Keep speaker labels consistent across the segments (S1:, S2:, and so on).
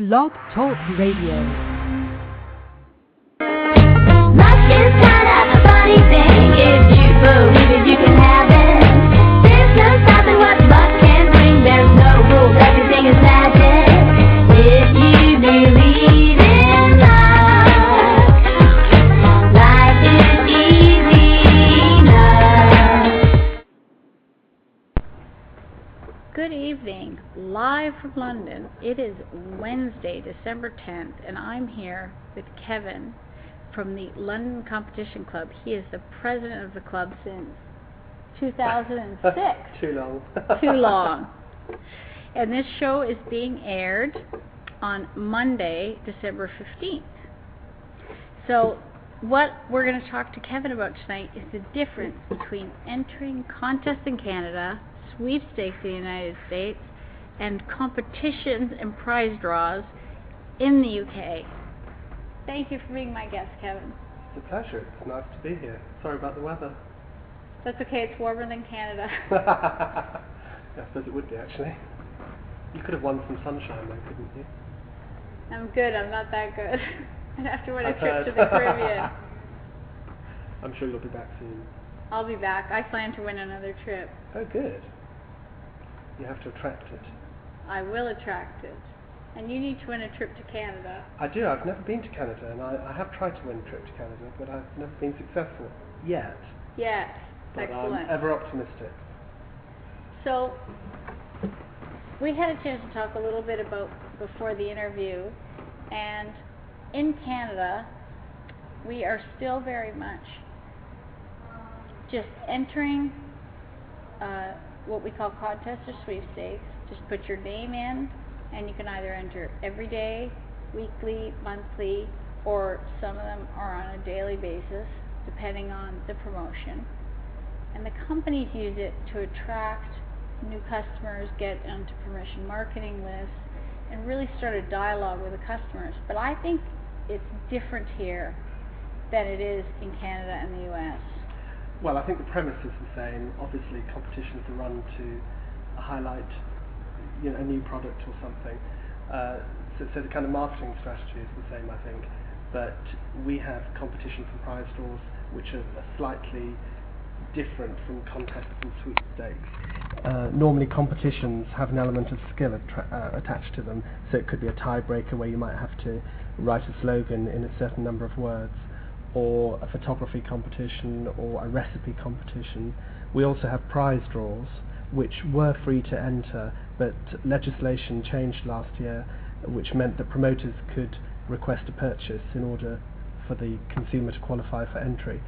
S1: Blog Talk Radio.
S2: Life is kind of a funny thing. If you believe it, you can have it. There's no stopping what luck can bring. There's no rules, everything is magic. If you believe in love, life is easy enough.
S3: Good evening, live from London. It is Wednesday, December 10th, and I'm here with Kevin from the London Competition Club. He is the president of the club since 2006.
S4: Too long.
S3: Too long. And this show is being aired on Monday, December 15th. So what we're going to talk to Kevin about tonight is the difference between entering contests in Canada, sweepstakes in the United States, and competitions and prize draws in the UK. Thank you for being my guest, Kevin.
S4: It's a pleasure. It's nice to be here. Sorry about the weather.
S3: That's okay, it's warmer than Canada.
S4: Yeah, I suppose it would be, actually. You could have won some sunshine, though, couldn't you?
S3: I'm good, I'm not that good. I'd have to win a
S4: I've
S3: trip
S4: heard.
S3: to the Caribbean.
S4: I'm sure you'll be back soon.
S3: I'll be back. I plan to win another trip.
S4: Oh, good. You have to attract it.
S3: I will attract it. And you need to win a trip to Canada.
S4: I do. I've never been to Canada, and I have tried to win a trip to Canada, but I've never been successful. Yet.
S3: Yes,
S4: But
S3: excellent.
S4: I'm ever optimistic.
S3: So, we had a chance to talk a little bit about before the interview, and in Canada, we are still very much just entering what we call contests or sweepstakes. Just put your name in, and you can either enter every day, weekly, monthly, or some of them are on a daily basis, depending on the promotion. And the companies use it to attract new customers, get onto permission marketing lists, and really start a dialogue with the customers. But I think it's different here than it is in Canada and the US.
S4: Well, I think the premise is the same. Obviously, competitions are run to highlight, a new product or something. So the kind of marketing strategy is the same, I think. But we have competitions and prize draws, which are slightly different from contests and sweepstakes. Normally, competitions have an element of skill attached to them. So it could be a tiebreaker where you might have to write a slogan in a certain number of words, or a photography competition, or a recipe competition. We also have prize draws, which were free to enter, but legislation changed last year, which meant that promoters could request a purchase in order for the consumer to qualify for entry.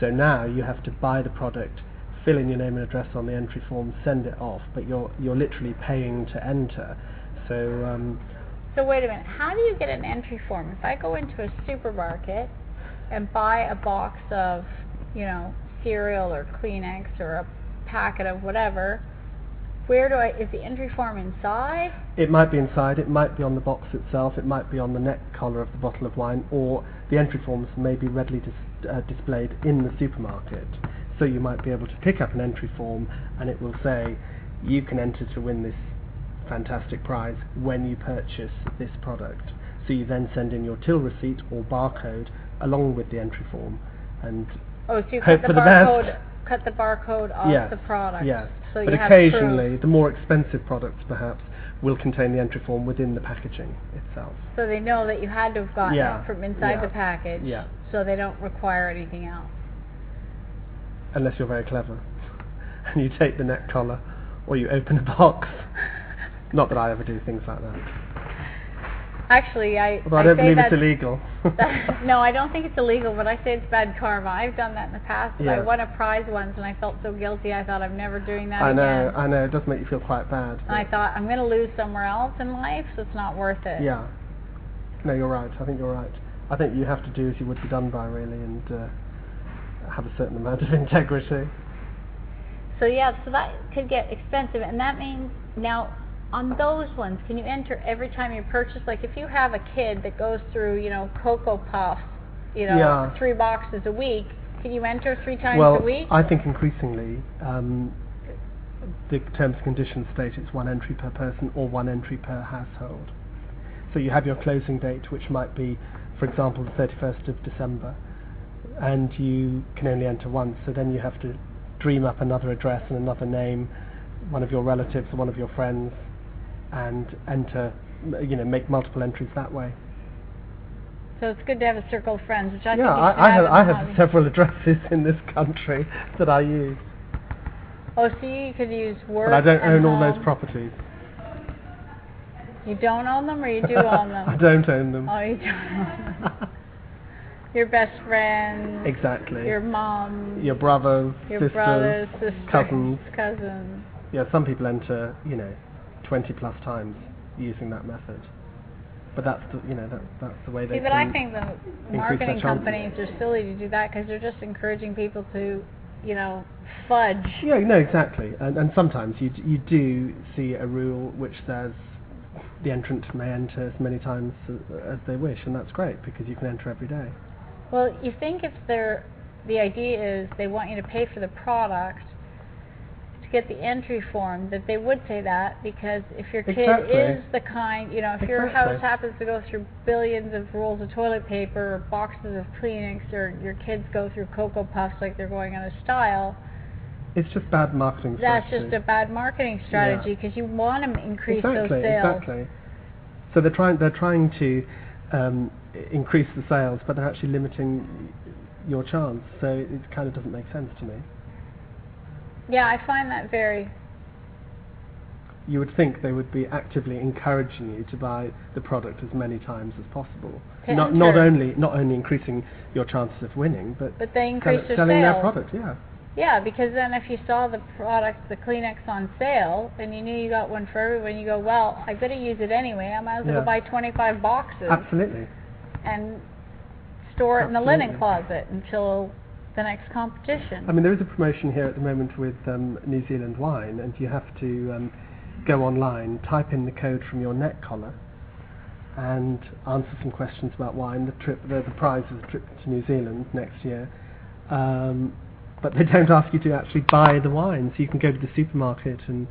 S4: So now you have to buy the product, fill in your name and address on the entry form, send it off, but you're literally paying to enter.
S3: So wait a minute, how do you get an entry form? If I go into a supermarket and buy a box of, cereal or Kleenex or a packet of whatever, is the entry form inside?
S4: It might be inside, it might be on the box itself, it might be on the neck collar of the bottle of wine, or the entry forms may be readily displayed in the supermarket. So you might be able to pick up an entry form and it will say, you can enter to win this fantastic prize when you purchase this product. So you then send in your till receipt or barcode along with the entry form, and
S3: so you
S4: hope
S3: cut
S4: for
S3: the
S4: the
S3: barcode,
S4: best.
S3: cut the barcode off
S4: Yes,
S3: the product.
S4: yes.
S3: So
S4: But
S3: you have
S4: occasionally,
S3: proof.
S4: the more expensive products perhaps will contain the entry form within the packaging itself.
S3: So they know that you had to have gotten
S4: Yeah,
S3: it from inside
S4: yeah,
S3: the package.
S4: yeah.
S3: So they don't require anything else.
S4: Unless you're very clever and you take the neck collar or you open a box. Not that I ever do things like that.
S3: Actually,
S4: Although I don't believe it's illegal.
S3: No, I don't think it's illegal, but I say it's bad karma. I've done that in the past.
S4: Yeah.
S3: I won a prize once and I felt so guilty. I thought I'm never doing that again.
S4: I know, it does make you feel quite bad.
S3: And I thought I'm going to lose somewhere else in life, so it's not worth it.
S4: Yeah. No, you're right. I think you're right. I think you have to do as you would be done by, really, and have a certain amount of integrity.
S3: So that could get expensive, and that means now on those ones, can you enter every time you purchase? Like if you have a kid that goes through, Cocoa Puffs, 3 boxes a week, can you enter 3 times a week?
S4: Well, I think increasingly the terms and conditions state it's 1 entry per person or 1 entry per household. So you have your closing date, which might be, for example, the 31st of December, and you can only enter once. So then you have to dream up another address and another name, one of your relatives or one of your friends, and enter, make multiple entries that way.
S3: So it's good to have a circle of friends, which I think
S4: Yeah,
S3: you should
S4: I
S3: have
S4: have several addresses in this country that I use.
S3: Oh, so you could use work.
S4: But I don't
S3: and
S4: own all those
S3: home.
S4: properties.
S3: You don't own them, or you do own them?
S4: I don't own them.
S3: Oh, you don't own them. Your best friend.
S4: Exactly.
S3: Your mom.
S4: Your brothers,
S3: your brothers, sisters,
S4: cousins. Yeah, some people enter, 20 plus times using that method. But that's the way they.
S3: See, but I think the marketing
S4: chances.
S3: companies are silly to do that because they're just encouraging people to, fudge.
S4: Yeah, no, exactly. And sometimes you do see a rule which says the entrant may enter as many times as they wish, and that's great because you can enter every day.
S3: Well, you think if the idea is they want you to pay for the product to get the entry form, that they would say that, because if your kid is the kind, if your house happens to go through billions of rolls of toilet paper or boxes of Kleenex, or your kids go through Cocoa Puffs like they're going out of style,
S4: it's just bad marketing strategy.
S3: That's just a bad marketing strategy because you want to increase those sales.
S4: Exactly. So they're trying to increase the sales, but they're actually limiting your chance. So it kind of doesn't make sense to me.
S3: Yeah, I find that very.
S4: You would think they would be actively encouraging you to buy the product as many times as possible. Not only increasing your chances of winning, but
S3: they increase their
S4: selling
S3: sales.
S4: their product. Yeah.
S3: Yeah, because then if you saw the product, the Kleenex on sale, and you knew you got one for everyone, you go, well, I've got to use it anyway. I might as well go buy 25 boxes.
S4: Absolutely.
S3: And store it in the linen closet until the next competition.
S4: I mean, there is a promotion here at the moment with New Zealand wine, and you have to go online, type in the code from your neck collar, and answer some questions about wine. The prize is a trip to New Zealand next year. But they don't ask you to actually buy the wine, so you can go to the supermarket and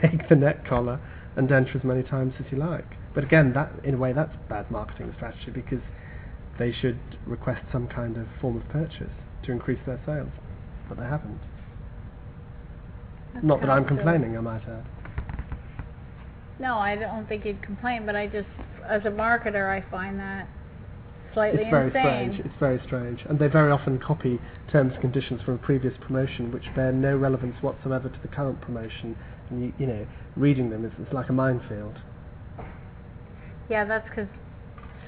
S4: take the neck collar and enter as many times as you like. But again, that in a way that's bad marketing strategy, because they should request some kind of form of purchase to increase their sales, but they haven't. Not that I'm complaining, I might add.
S3: No, I don't think you'd complain, but I just, as a marketer, I find that slightly insane.
S4: It's very strange, and they very often copy terms and conditions from a previous promotion which bear no relevance whatsoever to the current promotion, and reading them is like a minefield.
S3: Yeah, that's because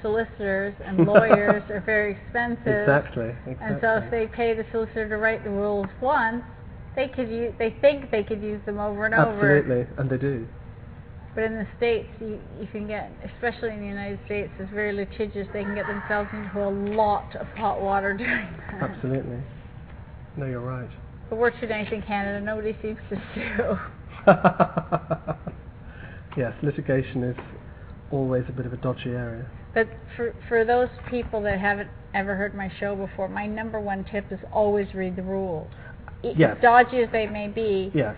S3: solicitors and lawyers are very expensive.
S4: Exactly.
S3: And so if they pay the solicitor to write the rules once, they think they could use them over and over.
S4: Absolutely, and they do.
S3: But in the States, you can get, especially in the United States, it's very litigious. They can get themselves into a lot of hot water doing that.
S4: Absolutely. No, you're right.
S3: But we're too nice in Canada. Nobody seems to sue.
S4: Yes, litigation is always a bit of a dodgy area.
S3: But for those people that haven't ever heard my show before, my number one tip is always read the rules.
S4: Yes.
S3: As dodgy as they may be.
S4: Yes.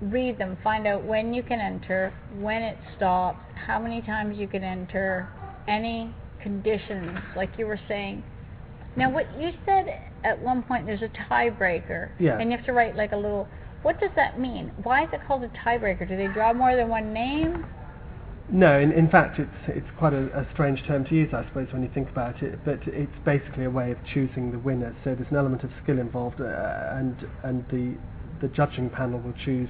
S3: Read them, find out when you can enter, when it stops, how many times you can enter, any conditions, like you were saying. Now, what you said at one point, there's a tiebreaker, and you have to write like a little. What does that mean? Why is it called a tiebreaker? Do they draw more than one name?
S4: No, in fact, it's quite a strange term to use, I suppose, when you think about it. But it's basically a way of choosing the winner. So there's an element of skill involved, and the judging panel will choose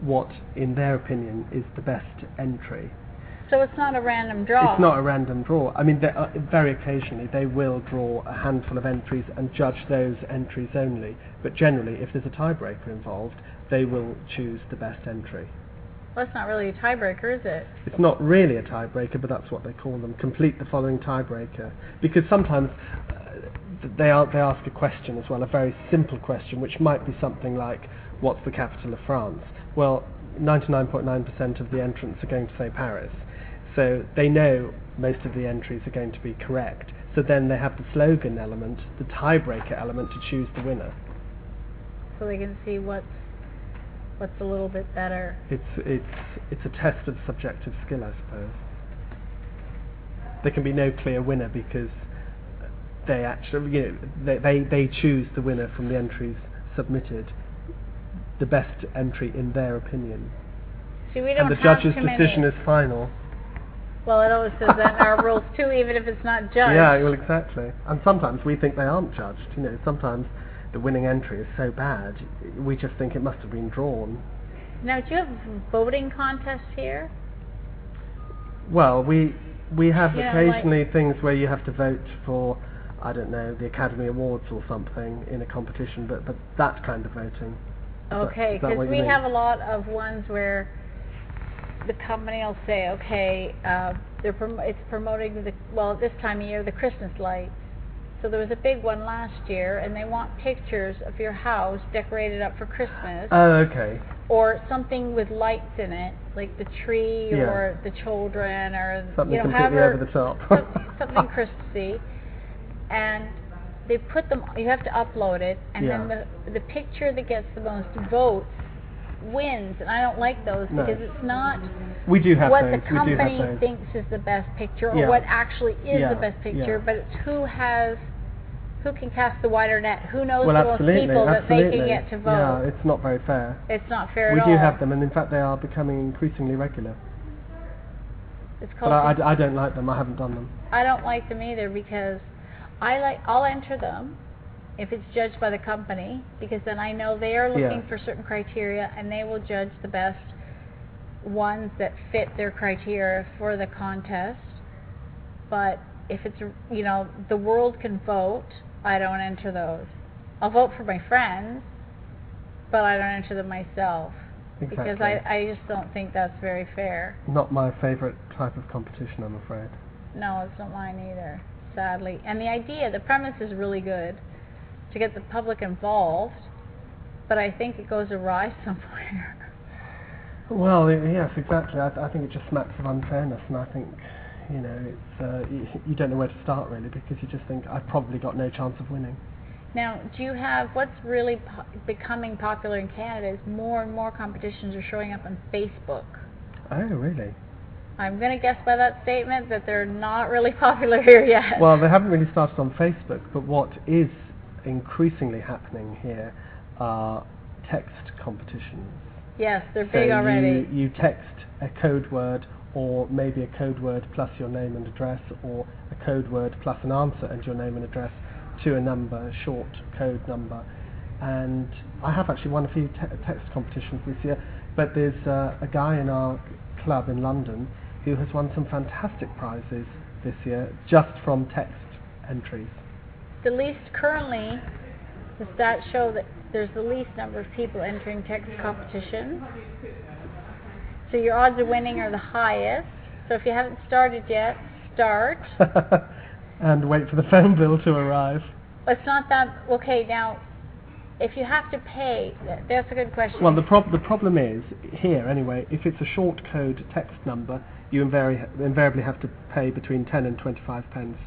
S4: what, in their opinion, is the best entry.
S3: So it's not a random draw?
S4: It's not a random draw. I mean, very occasionally they will draw a handful of entries and judge those entries only. But generally, if there's a tiebreaker involved, they will choose the best entry.
S3: Well, that's not really a tiebreaker, is it?
S4: It's not really a tiebreaker, but that's what they call them. Complete the following tiebreaker. Because sometimes they ask a question as well, a very simple question, which might be something like, what's the capital of France? Well, 99.9% of the entrants are going to say Paris. So they know most of the entries are going to be correct. So then they have the slogan element, the tiebreaker element, to choose the winner.
S3: So they can see what's a little bit better.
S4: It's a test of subjective skill, I suppose. there can be no clear winner because they actually, they choose the winner from the entries submitted, the best entry in their opinion.
S3: See, we don't
S4: And the
S3: have
S4: judge's
S3: too many.
S4: decision is final.
S3: Well, it always says that in our rules too, even if it's not judged.
S4: Yeah, well, exactly. And sometimes we think they aren't judged. Sometimes the winning entry is so bad, we just think it must have been drawn.
S3: Now, do you have voting contests here?
S4: Well, we have occasionally
S3: like
S4: things where you have to vote for, I don't know, the Academy Awards or something in a competition, but that kind of voting.
S3: Okay,
S4: Is that
S3: because
S4: what you
S3: we
S4: mean?
S3: have a lot of ones where the company will say, okay, it's promoting this time of year, the Christmas lights. So there was a big one last year, and they want pictures of your house decorated up for Christmas.
S4: Oh, okay.
S3: Or something with lights in it, like the tree or the children, or
S4: something completely over the top.
S3: something Christmassy. And they put them. You have to upload it, and then the picture that gets the most votes wins. And I don't like those because it's not
S4: we do have
S3: what
S4: those.
S3: the company thinks is the best picture, or what actually is the best picture, but it's who can cast the wider net, who knows the most people that they can get to vote.
S4: Yeah, it's not very fair.
S3: It's not fair at all.
S4: We do have them, and in fact they are becoming increasingly regular.
S3: It's called
S4: but I don't like them. I haven't done them.
S3: I don't like them either because I'll enter them if it's judged by the company, because then I know they are looking for certain criteria, and they will judge the best ones that fit their criteria for the contest. But if it's, the world can vote, I don't enter those. I'll vote for my friends, but I don't enter them myself.
S4: Exactly.
S3: Because I just don't think that's very fair.
S4: Not my favourite type of competition, I'm afraid.
S3: No, it's not mine either, sadly. And the premise is really good, to get the public involved, but I think it goes awry somewhere.
S4: Well, yes, exactly. I think it just smacks of unfairness, and I think, it's you don't know where to start really, because you just think I've probably got no chance of winning.
S3: Now, do you have what's really becoming popular in Canada is more and more competitions are showing up on Facebook.
S4: Oh, really?
S3: I'm going to guess by that statement that they're not really popular here yet.
S4: Well, they haven't really started on Facebook, but what is increasingly happening here are text competitions.
S3: Yes, they're big already.
S4: You text a code word, or maybe a code word plus your name and address, or a code word plus an answer and your name and address to a number, a short code number. And I have actually won a few text competitions this year, but there's a guy in our club in London who has won some fantastic prizes this year just from text entries.
S3: The least currently, the stats show that there's the least number of people entering text competitions. So your odds of winning are the highest. So if you haven't started yet, start.
S4: And wait for the phone bill to arrive.
S3: It's not that, okay, now, if you have to pay, that's a good question.
S4: Well, the problem is, here anyway, if it's a short code text number, you invariably have to pay between 10 and 25 pence,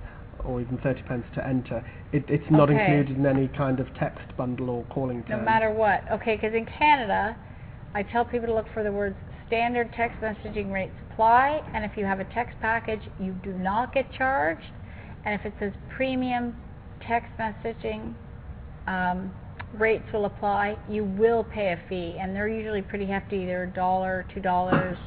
S4: or even 30 pence to enter. It's not included in any kind of text bundle or calling plan.
S3: No matter what. Okay, because in Canada, I tell people to look for the words standard text messaging rates apply, and if you have a text package, you do not get charged. And if it says premium text messaging rates will apply, you will pay a fee, and they're usually pretty hefty. They're $1, $2,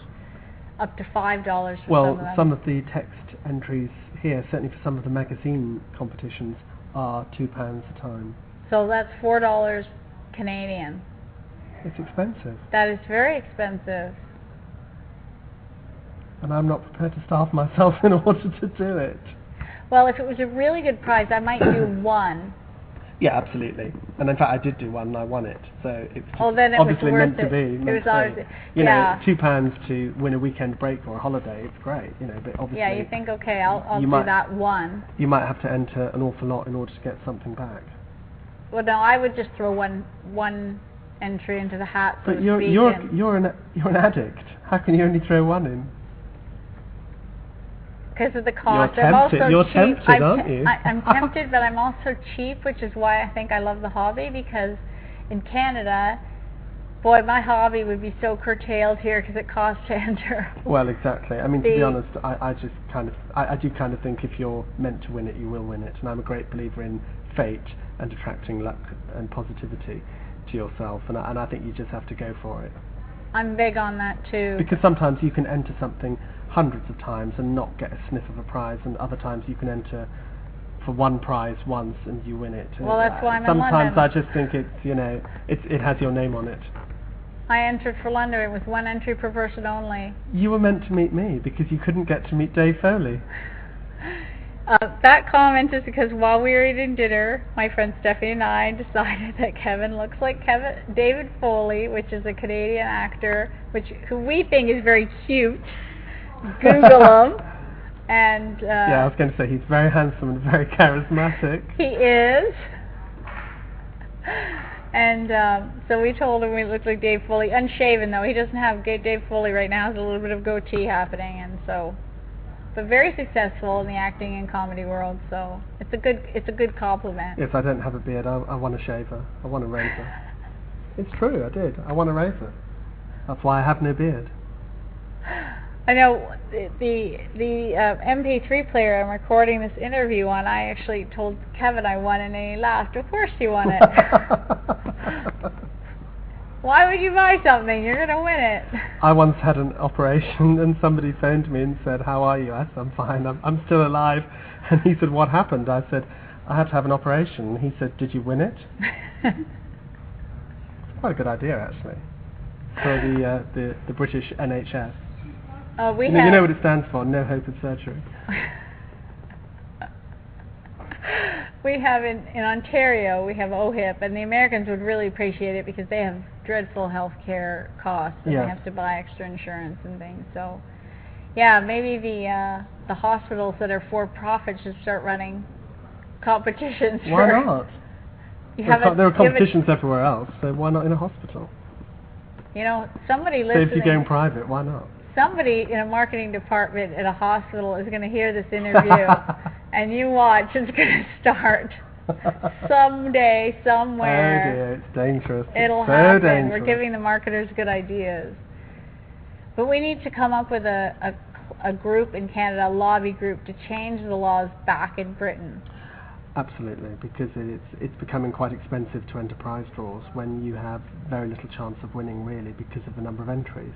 S3: up to $5 for some of them.
S4: Some of the text entries here, certainly for some of the magazine competitions, are £2 a time.
S3: So that's $4 Canadian.
S4: It's expensive.
S3: That is very expensive.
S4: And I'm not prepared to starve myself in order to do it.
S3: Well, if it was a really good prize, I might do one.
S4: Yeah, absolutely. And in fact, I did do one, and I won it. So it's
S3: then it
S4: obviously
S3: was worth
S4: meant to be.
S3: It was obviously,
S4: you know, £2 to win a weekend break or a holiday. It's great, but obviously.
S3: Yeah, you think, okay, I'll do that one.
S4: You might have to enter an awful lot in order to get something back.
S3: Well, no, I would just throw one entry into the hat. So
S4: but you're an addict. How can you only throw one in?
S3: Because of the cost.
S4: You're tempted, aren't you?
S3: I'm tempted, but I'm also cheap, which is why I think I love the hobby, because in Canada, boy, my hobby would be so curtailed here because it costs to enter.
S4: Well, exactly. I mean, to be honest, I just kind of, I do kind of think if you're meant to win it, you will win it. And I'm a great believer in fate and attracting luck and positivity to yourself. And I think you just have to go for it.
S3: I'm big on that too.
S4: Because sometimes you can enter something hundreds of times and not get a sniff of a prize, and other times you can enter for one prize once and you win it.
S3: Well, that's why I'm in London.
S4: Sometimes I just think it's, you know, it has your name on it.
S3: I entered for London. It was one entry per person only.
S4: You were meant to meet me because you couldn't get to meet Dave Foley.
S3: That comment is because while we were eating dinner, my friend Stephanie and I decided that Kevin looks like David Foley, which is a Canadian actor, who we think is very cute. Google him. And
S4: yeah, I was going to say he's very handsome and very charismatic.
S3: He is. And so we told him we looked like Dave Foley, unshaven though. He doesn't have Dave Foley right now. Has a little bit of goatee happening, and so, but very successful in the acting and comedy world. So it's a good compliment.
S4: Yes, I don't have a beard. I want a shaver. I want a razor. It's true. I did. I want a razor. That's why I have no beard.
S3: I know the MP3 player I'm recording this interview on, I actually told Kevin I won and he laughed. Of course you won it. Why would you buy something? You're going to win it.
S4: I once had an operation and somebody phoned me and said, "How are you?" I said, "I'm fine. I'm still alive." And he said, "What happened?" I said, "I had to have an operation." And he said, "Did you win it?" It's quite a good idea actually, for the British NHS. You know what it stands for? No hope of surgery.
S3: We have in Ontario, we have OHIP, and the Americans would really appreciate it because they have dreadful health care costs, and
S4: Yes.
S3: they have to buy extra insurance and things. So, yeah, maybe the hospitals that are for profit should start running competitions.
S4: Why not? There are competitions everywhere else, so why not in a hospital?
S3: You know, somebody listening.
S4: So if you're going private, why not?
S3: Somebody in a marketing department at a hospital is going to hear this interview, and you watch, it's going to start someday, somewhere.
S4: Oh dear, it's dangerous.
S3: It'll happen. Dangerous. We're giving the marketers good ideas. But we need to come up with a group in Canada, a lobby group, to change the laws back in Britain.
S4: Absolutely, because it's becoming quite expensive to enter prize draws when you have very little chance of winning, really, because of the number of entries.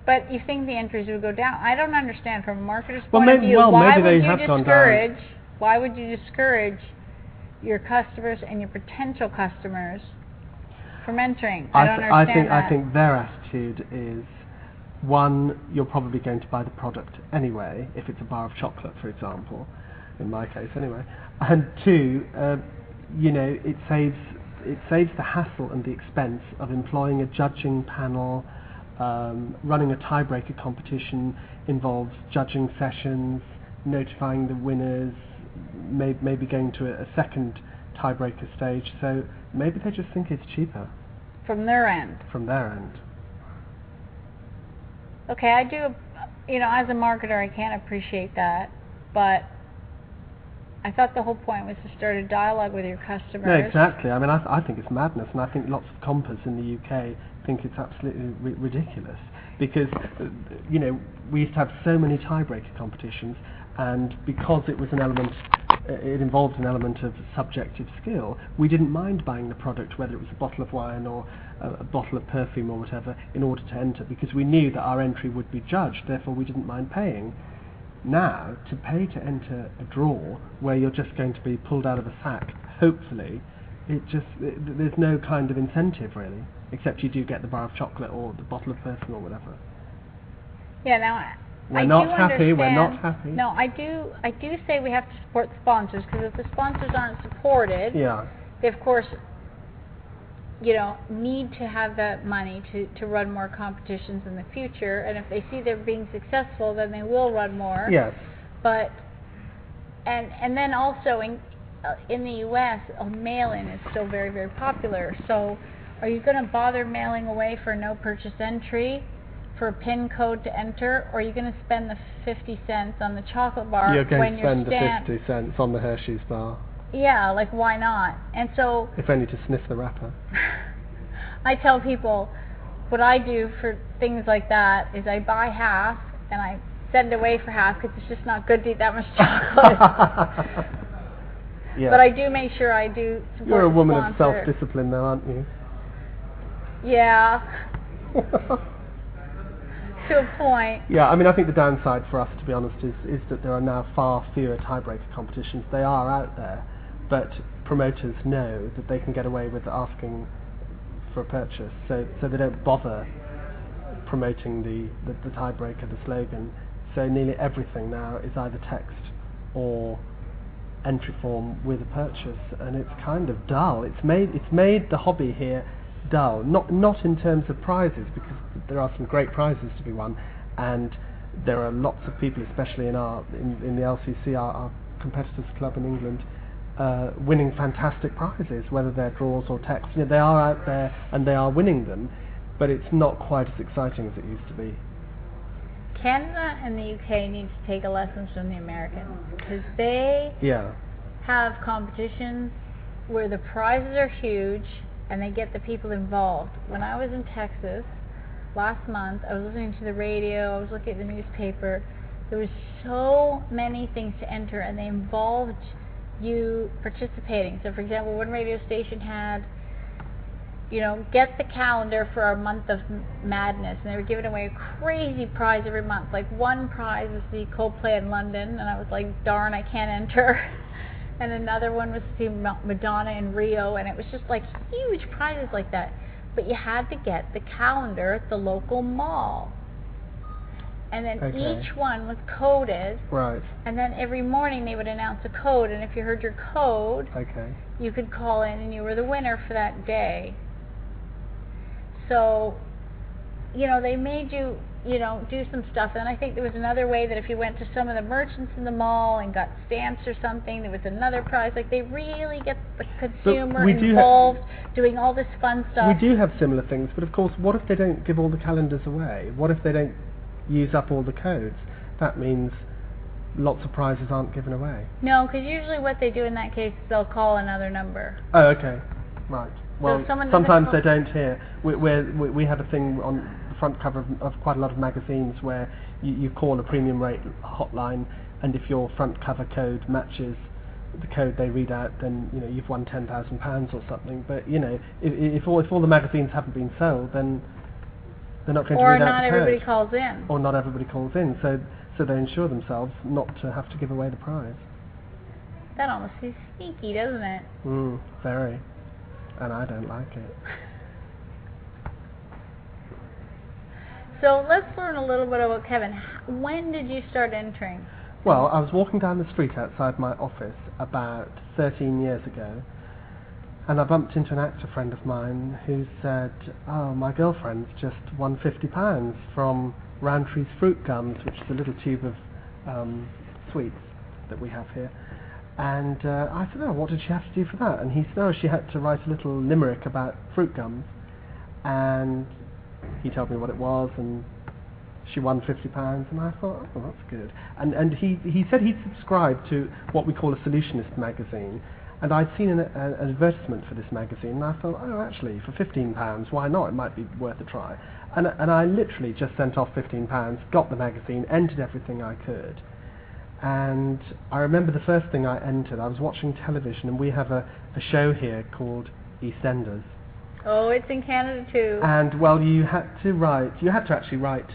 S4: But
S3: you think the entries would go down? I don't understand from a marketer's point of view. Why would you discourage your customers and your potential customers from entering? I don't understand that.
S4: I think their attitude is, one, you're probably going to buy the product anyway, if it's a bar of chocolate, for example, in my case anyway. And two, you know, it saves the hassle and the expense of employing a judging panel. Running a tiebreaker competition involves judging sessions, notifying the winners, maybe going to a second tiebreaker stage. So maybe they just think it's cheaper.
S3: From their end.
S4: From their end.
S3: Okay, I do, you know, as a marketer I can't appreciate that, but I thought the whole point was to start a dialogue with your customers.
S4: No, exactly. I mean, I think it's madness, and I think lots of compers in the UK think it's absolutely ridiculous because, you know, we used to have so many tiebreaker competitions, and because it was it involved an element of subjective skill, we didn't mind buying the product, whether it was a bottle of wine or a bottle of perfume or whatever, in order to enter, because we knew that our entry would be judged, therefore we didn't mind paying. Now, to pay to enter a draw where you're just going to be pulled out of a sack, hopefully, there's no kind of incentive really, except you do get the bar of chocolate or the bottle of perfume or whatever.
S3: Yeah, now
S4: we're not happy.
S3: No, I do say we have to support the sponsors, because if the sponsors aren't supported, they of course, you know, need to have that money to run more competitions in the future, and if they see they're being successful, then they will run more.
S4: Yes.
S3: But and then also in the U.S., mail-in is still very, very popular. So are you going to bother mailing away for no purchase entry, for a PIN code to enter, or are you going to spend the 50 cents on the chocolate bar
S4: when you're
S3: when
S4: you're spend the 50 cents on the Hershey's bar?
S3: Yeah, like why not? And so,
S4: if only to sniff the wrapper.
S3: I tell people what I do for things like that is I buy half and I send away for half because it's just not good to eat that much chocolate.
S4: Yeah.
S3: But I do make sure I do support
S4: You're a woman
S3: the
S4: of
S3: sponsor.
S4: self-discipline, though, aren't you?
S3: Yeah. To a point.
S4: Yeah, I mean, I think the downside for us, to be honest, is that there are now far fewer tiebreaker competitions. They are out there, but promoters know that they can get away with asking for a purchase, so they don't bother promoting the tiebreaker, the slogan. So nearly everything now is either text or entry form with a purchase, and it's kind of dull. It's made the hobby here dull. Not in terms of prizes, because there are some great prizes to be won, and there are lots of people, especially in the LCC, our competitors club in England, winning fantastic prizes, whether they're draws or text. You know, they are out there and they are winning them, but it's not quite as exciting as it used to be.
S3: Canada and the UK need to take a lesson from the Americans, because they have competitions where the prizes are huge and they get the people involved. When I was in Texas last month, I was listening to the radio, I was looking at the newspaper. There was so many things to enter, and they involved you participating. So, for example, one radio station had, get the calendar for our month of madness, and they were giving away a crazy prize every month. Like, one prize was the Coldplay in London, and I was like, darn, I can't enter. And another one was the Madonna in Rio, and it was just like huge prizes like that. But you had to get the calendar at the local mall. And then each one was coded.
S4: Right.
S3: And then every morning they would announce a code, and if you heard your code, you could call in and you were the winner for that day. So, they made you, do some stuff. And I think there was another way that if you went to some of the merchants in the mall and got stamps or something, there was another prize. Like, they really get the consumer involved, doing all this fun stuff.
S4: We do have similar things, but of course, what if they don't give all the calendars away? What if they don't use up all the codes? That means lots of prizes aren't given away.
S3: No, because usually what they do in that case is they'll call another number.
S4: Oh, okay. Right. Well,
S3: so
S4: sometimes they don't hear. We have a thing on the front cover of quite a lot of magazines where you call a premium rate hotline, and if your front cover code matches the code they read out, then you've won £10,000 or something. But if all the magazines haven't been sold, then they're not going to read out the code. Or not everybody
S3: calls in.
S4: Or not everybody calls in. So they ensure themselves not to have to give away the prize.
S3: That almost seems sneaky, doesn't it?
S4: Very. And I don't like it.
S3: So let's learn a little bit about Kevin. When did you start entering?
S4: Well, I was walking down the street outside my office about 13 years ago, and I bumped into an actor friend of mine who said, "Oh, my girlfriend's just won £50 from Roundtree's Fruit Gums," which is a little tube of sweets that we have here. And I said, "Oh, what did she have to do for that?" And he said, "Oh, she had to write a little limerick about fruit gums." And he told me what it was, and she won £50, and I thought, oh, that's good. And he said he'd subscribed to what we call a Solutionist magazine, and I'd seen an advertisement for this magazine, and I thought, oh, actually, for £15, why not? It might be worth a try. And I literally just sent off £15, got the magazine, entered everything I could. And I remember the first thing I entered, I was watching television, and we have a show here called EastEnders.
S3: Oh, it's in Canada too.
S4: And well, you had to actually write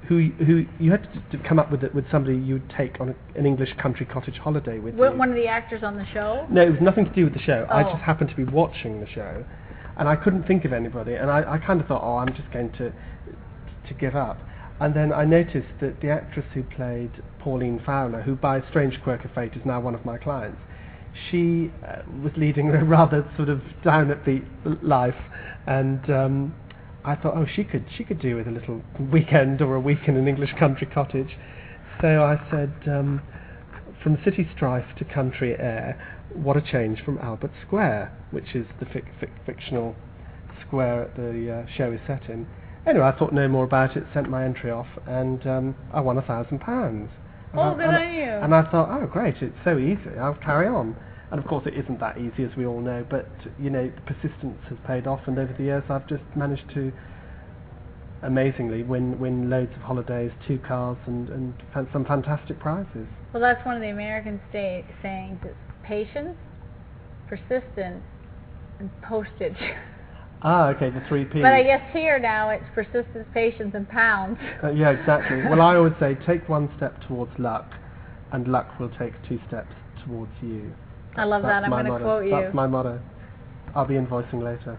S4: who you had to come up with somebody you'd take on an English country cottage holiday with you.
S3: One of the actors on the show?
S4: No, it was nothing to do with the show.
S3: Oh.
S4: I just happened to be watching the show, and I couldn't think of anybody, and I kind of thought, oh, I'm just going to give up. And then I noticed that the actress who played Pauline Fowler, who by a strange quirk of fate is now one of my clients, she was leading a rather sort of down upbeat life, and I thought, oh, she could do with a little weekend or a week in an English country cottage. So I said, from city strife to country air, what a change from Albert Square, which is the fictional square the show is set in. Anyway, I thought no more about it, sent my entry off, and I won £1,000.
S3: Oh, good on you.
S4: And I thought, oh, great, it's so easy, I'll carry on. And of course it isn't that easy, as we all know, but persistence has paid off, and over the years I've just managed to amazingly win loads of holidays, 2 cars, and some fantastic prizes.
S3: Well, that's one of the American sayings. It's patience, persistence, and postage.
S4: Ah, okay, the 3 Ps.
S3: But I guess here now it's persistence, patience, and pounds.
S4: Yeah, exactly. Well, I always say take 1 step towards luck, and luck will take 2 steps towards you.
S3: I love that. I'm going to quote you.
S4: That's my motto. I'll be invoicing later.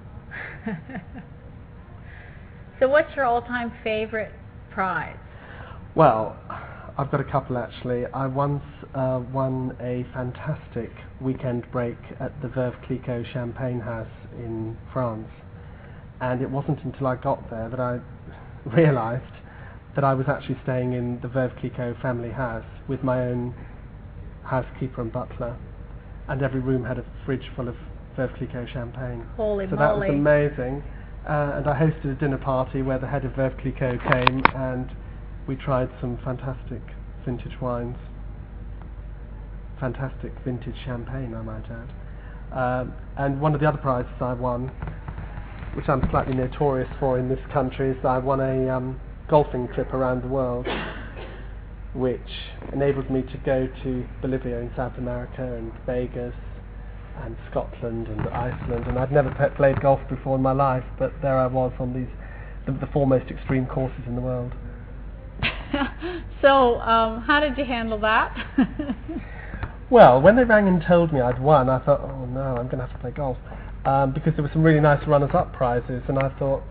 S3: So what's your all-time favorite prize?
S4: Well, I've got a couple actually. I once won a fantastic weekend break at the Veuve Clicquot Champagne House in France, and it wasn't until I got there that I realised that I was actually staying in the Veuve Clicquot family house with my own housekeeper and butler, and every room had a fridge full of Veuve Clicquot champagne.
S3: Holy
S4: so
S3: moly.
S4: that was amazing. And I hosted a dinner party where the head of Veuve Clicquot came, and we tried some fantastic vintage wines. Fantastic vintage champagne, I might add. And one of the other prizes I won, which I'm slightly notorious for in this country, is that I won a golfing trip around the world, which enabled me to go to Bolivia in South America, and Vegas, and Scotland and Iceland, and I'd never played golf before in my life, but there I was on the 4 most extreme courses in the world.
S3: So, how did you handle that?
S4: Well, when they rang and told me I'd won, I thought, oh no, I'm going to have to play golf, because there were some really nice runners-up prizes, and I thought,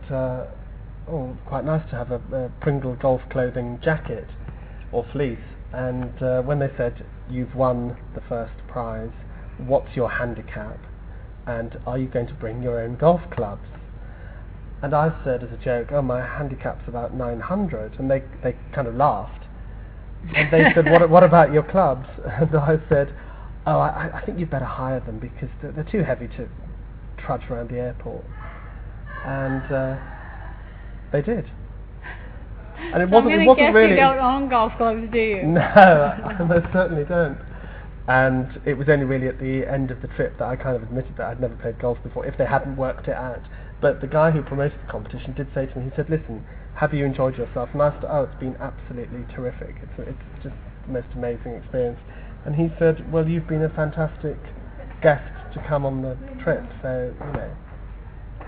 S4: quite nice to have a Pringle golf clothing jacket or fleece. And when they said, you've won the first prize, what's your handicap, and are you going to bring your own golf clubs? And I said as a joke, oh, my handicap's about 900, and they kind of laughed. And they said, what about your clubs? And I said, oh, I think you'd better hire them because they're too heavy to trudge around the airport. And they did. And it wasn't really. You don't
S3: own golf clubs, do you?
S4: No, I most certainly don't. And it was only really at the end of the trip that I kind of admitted that I'd never played golf before, if they hadn't worked it out. But the guy who promoted the competition did say to me, he said, listen, have you enjoyed yourself? And I said, oh, it's been absolutely terrific. It's just the most amazing experience. And he said, well, you've been a fantastic guest to come on the trip, so,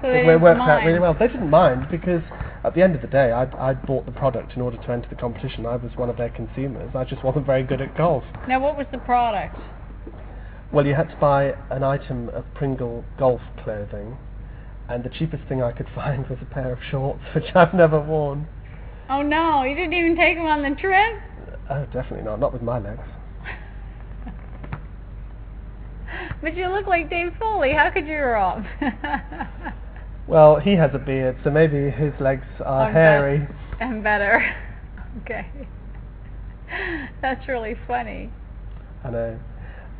S3: So
S4: it worked out really well. They didn't mind because at the end of the day, I'd bought the product in order to enter the competition. I was one of their consumers. I just wasn't very good at golf.
S3: Now, what was the product?
S4: Well, you had to buy an item of Pringle golf clothing, and the cheapest thing I could find was a pair of shorts, which I've never worn.
S3: Oh no, you didn't even take them on the trip?
S4: Oh, definitely not with my legs.
S3: But you look like Dave Foley, how could you rob?
S4: Well, he has a beard, so maybe his legs are hairy.
S3: And better. Okay. That's really funny.
S4: I know.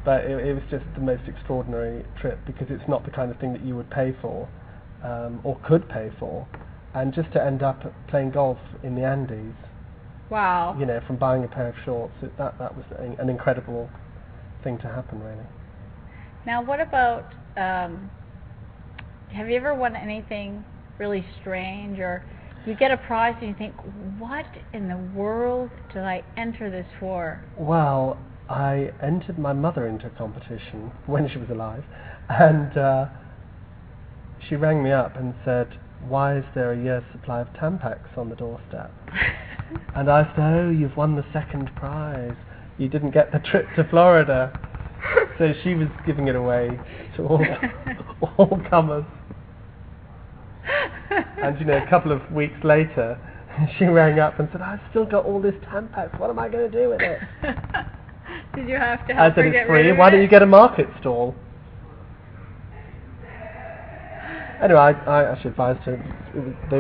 S4: But it was just the most extraordinary trip because it's not the kind of thing that you would pay for, or could pay for. And just to end up playing golf in the Andes.
S3: Wow.
S4: From buying a pair of shorts, that was an incredible thing to happen, really.
S3: Now, what about, have you ever won anything really strange, or you get a prize and you think, what in the world did I enter this for? Well,
S4: I entered my mother into a competition when she was alive, and she rang me up and said, why is there a year's supply of Tampax on the doorstep? And I said, oh, you've won the second prize. You didn't get the trip to Florida. So she was giving it away to all comers. And a couple of weeks later, she rang up and said, I've still got all this Tampax. What am I going to do with it?
S3: Did you have to help her get rid of it? I said, it's free.
S4: Why don't you get a market stall? Anyway, I actually advised her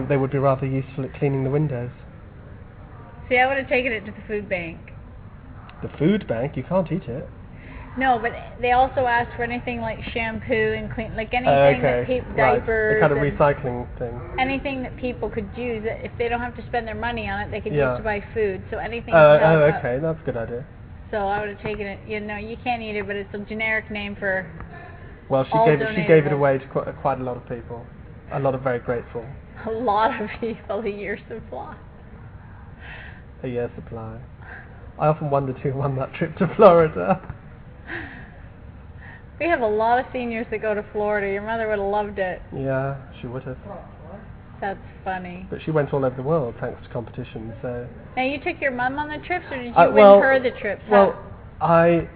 S4: they would be rather useful at cleaning the windows.
S3: See, I would have taken it to the food bank.
S4: The food bank? You can't eat it.
S3: No, but they also asked for anything like shampoo and clean, like anything that diapers.
S4: The kind of recycling thing.
S3: Anything that people could use. If they don't have to spend their money on it, they could use to buy food. So anything.
S4: Okay, that's a good idea.
S3: so I would have taken it. You know, you can't eat it, but it's a generic name for.
S4: Well, she gave it away to quite a lot of people. A lot of very grateful.
S3: A lot of people, a year's supply.
S4: A year's supply. I often wondered who won that trip to Florida.
S3: We have a lot of seniors that go to Florida. Your mother would have loved it.
S4: Yeah, she would have.
S3: That's funny.
S4: But she went all over the world thanks to competition. So.
S3: Now, you took your mum on the trips, or did you win her the trips?
S4: Well, I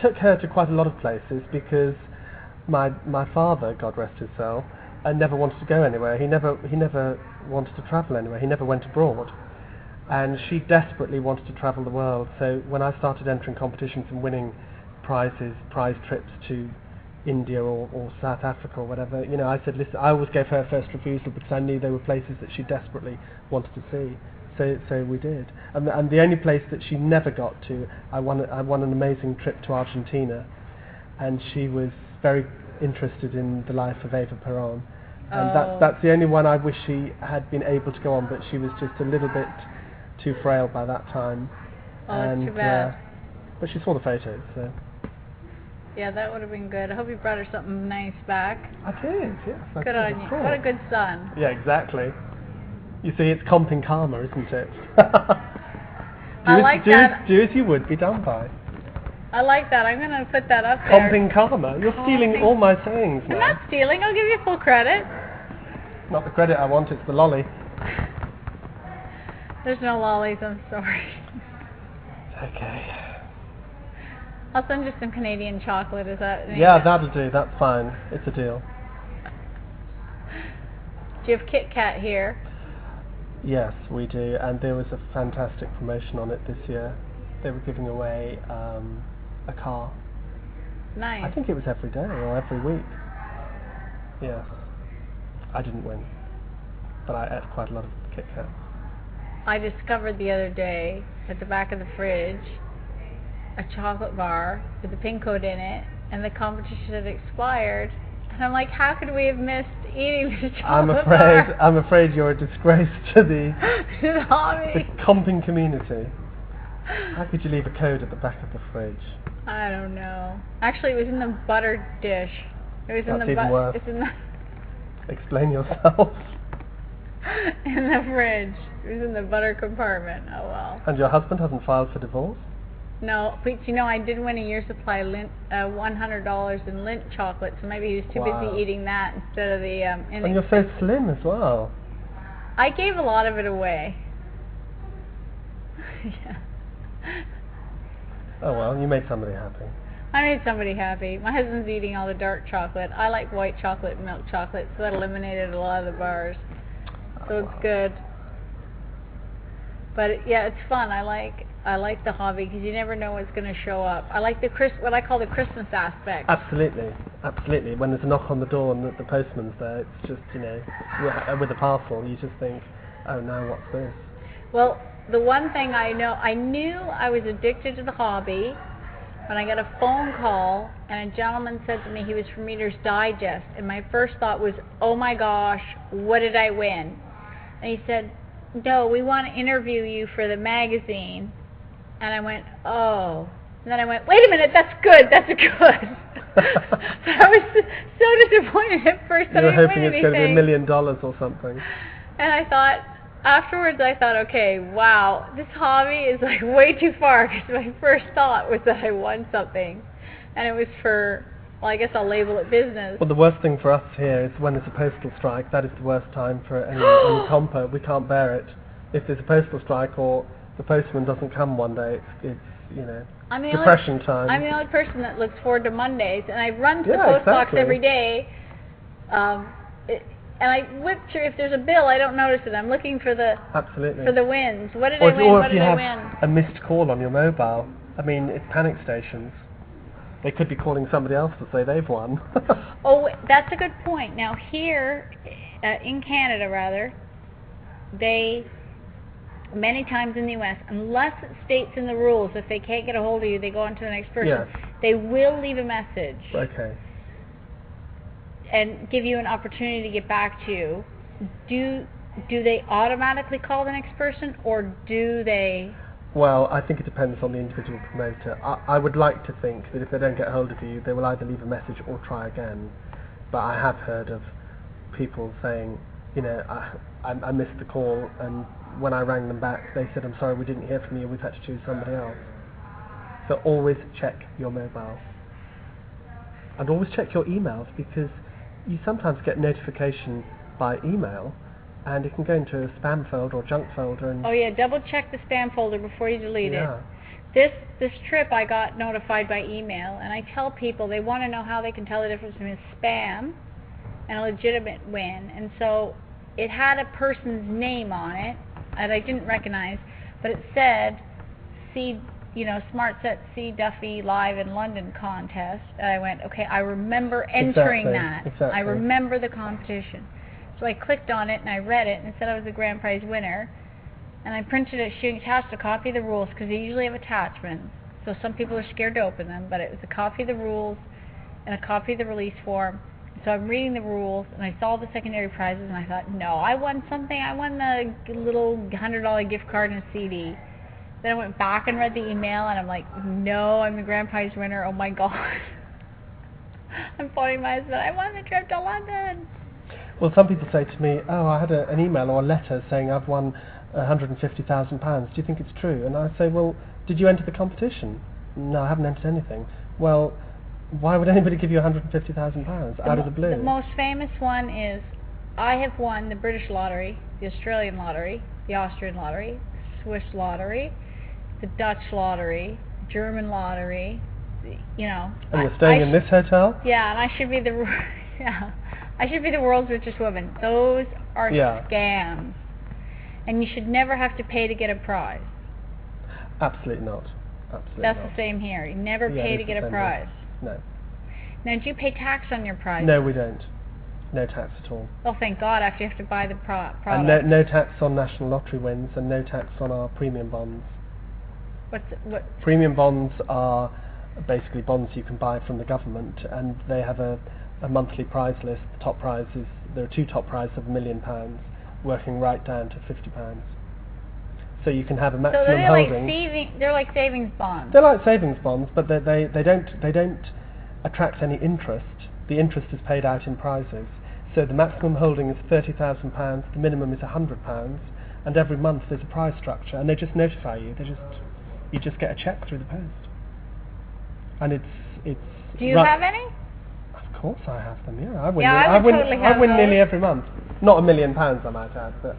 S4: took her to quite a lot of places because my father, God rest his soul, never wanted to go anywhere. He never wanted to travel anywhere. He never went abroad. And she desperately wanted to travel the world. So when I started entering competitions and winning prize trips to India or South Africa or whatever, you know, I said, listen, I always gave her first refusal because I knew there were places that she desperately wanted to see. So we did. And the only place that she never got to, I won an amazing trip to Argentina, and she was very interested in the life of Eva Perón. And that's the only one I wish she had been able to go on, but she was just a little bit too frail by that time.
S3: That's too bad.
S4: But she saw the photos, so.
S3: Yeah, that would have been good. I hope you brought her something nice back.
S4: I did, yes.
S3: Good on you. What a good son.
S4: Yeah, exactly. You see, it's comping karma, isn't it?
S3: I like that.
S4: Do as you would be done by.
S3: I like that. I'm going to put that up there.
S4: Comping karma. You're stealing all my sayings now.
S3: I'm not stealing. I'll give you full credit.
S4: Not the credit I want, it's the lolly.
S3: There's no lollies, I'm sorry.
S4: Okay.
S3: I'll send you some Canadian chocolate, is that?
S4: Yeah, that'll do, that's fine. It's a deal.
S3: Do you have Kit Kat here?
S4: Yes, we do, and there was a fantastic promotion on it this year. They were giving away a car.
S3: Nice.
S4: I think it was every day or every week. Yes. I didn't win, but I ate quite a lot of Kit Kats.
S3: I discovered the other day at the back of the fridge a chocolate bar with a pin code in it, and the competition had expired. And I'm like, how could we have missed eating this chocolate bar?
S4: I'm afraid you're a disgrace to the
S3: hobby.
S4: The comping community. How could you leave a code at the back of the fridge?
S3: I don't know. Actually, it was in the butter dish. It was
S4: That's
S3: in the
S4: even worse.
S3: It's in the
S4: Explain yourself.
S3: in the fridge. It was in the butter compartment. Oh well.
S4: And your husband hasn't filed for divorce?
S3: No, but you know, I did win a year's supply Lindt, $100 in Lindt chocolate, so maybe he was too busy eating that instead of the.
S4: And you're so slim as well.
S3: I gave a lot of it away. Yeah.
S4: Oh well, you made somebody happy.
S3: I made somebody happy. My husband's eating all the dark chocolate. I like white chocolate and milk chocolate, so that eliminated a lot of the bars. So it's good. But yeah, it's fun. I like the hobby because you never know what's going to show up. I like what I call the Christmas aspect.
S4: Absolutely, absolutely. When there's a knock on the door and the postman's there, it's just, you know, with a parcel, you just think, oh no, what's this?
S3: Well, the one thing I knew I was addicted to the hobby when I got a phone call and a gentleman said to me he was from Reader's Digest, and my first thought was, oh my gosh, what did I win? And he said, no, we want to interview you for the magazine. And I went, oh. And then I went, wait a minute, that's good. So I was so disappointed at first that I didn't win anything. You were hoping it's going to be $1 million or something. And I thought, afterwards I thought, okay, wow, this hobby is like way too far, because my first thought was that I won something. And it was for, well, I guess I'll label it business.
S4: Well, the worst thing for us here is when there's a postal strike. That is the worst time for any compo. We can't bear it. If there's a postal strike or the postman doesn't come one day, it's you know, depression time.
S3: I'm the only person that looks forward to Mondays, and I run to the post box every day. And I whip through. If there's a bill, I don't notice it. I'm looking for the wins. What did I win? What did I win? Or if you have
S4: a missed call on your mobile. I mean, it's panic stations. They could be calling somebody else to say they've won.
S3: Oh, that's a good point. Now here, in Canada rather, they, many times in the U.S., unless it states in the rules, if they can't get a hold of you, they go on to the next person.
S4: Yes.
S3: They will leave a message.
S4: Okay.
S3: And give you an opportunity to get back to you. Do they automatically call the next person, or do they?
S4: Well, I think it depends on the individual promoter. I would like to think that if they don't get hold of you, they will either leave a message or try again. But I have heard of people saying, you know, I missed the call, and when I rang them back, they said, I'm sorry, we didn't hear from you, we've had to choose somebody else. So always check your mobile. And always check your emails, because you sometimes get notification by email, and it can go into a spam folder or junk folder. And
S3: Oh yeah, double check the spam folder before you delete
S4: yeah.
S3: it. This trip I got notified by email, and I tell people they want to know how they can tell the difference between spam and a legitimate win. And so it had a person's name on it that I didn't recognize, but it said Smart Set C Duffy Live in London contest. And I went, okay, I remember entering that.
S4: Exactly.
S3: I remember the competition. So I clicked on it and I read it and it said I was the grand prize winner. And I printed it. She attached a copy of the rules, because they usually have attachments. So some people are scared to open them, but it was a copy of the rules and a copy of the release form. So I'm reading the rules, and I saw the secondary prizes, and I thought, no, I won something. I won the little $100 gift card and a CD. Then I went back and read the email, and I'm like, no, I'm the grand prize winner. Oh my God. I'm phoning my husband. I won the trip to London.
S4: Well, some people say to me, oh, I had an email or a letter saying I've won £150,000. Do you think it's true? And I say, well, did you enter the competition? No, I haven't entered anything. Well, why would anybody give you £150,000 out of the blue?
S3: The most famous one is, I have won the British lottery, the Australian lottery, the Austrian lottery, Swiss lottery, the Dutch lottery, German lottery, you know.
S4: And you're staying in this hotel?
S3: Yeah, and I should be the I should be the world's richest woman. Those are scams. And you should never have to pay to get a prize.
S4: Absolutely not. Absolutely
S3: That's
S4: not.
S3: the same here. You never pay to get a prize.
S4: No.
S3: Now, do you pay tax on your prize?
S4: No, we don't. No tax at all.
S3: Well, thank God, after you have to buy the product.
S4: And no tax on national lottery wins, and no tax on our premium bonds.
S3: What?
S4: Premium bonds are basically bonds you can buy from the government, and they have a monthly prize list. The top prize is, there are two top prizes of £1 million, working right down to £50. So you can have a maximum holding.
S3: They're like savings bonds.
S4: They're like savings bonds, but they don't attract any interest. The interest is paid out in prizes. So the maximum holding is £30,000, the minimum is £100, and every month there's a prize structure, and they just notify you. You just get a cheque through the post, and it's.
S3: Do you have any?
S4: Of course I have them. Yeah, I win nearly every month. Not £1 million, I might add, but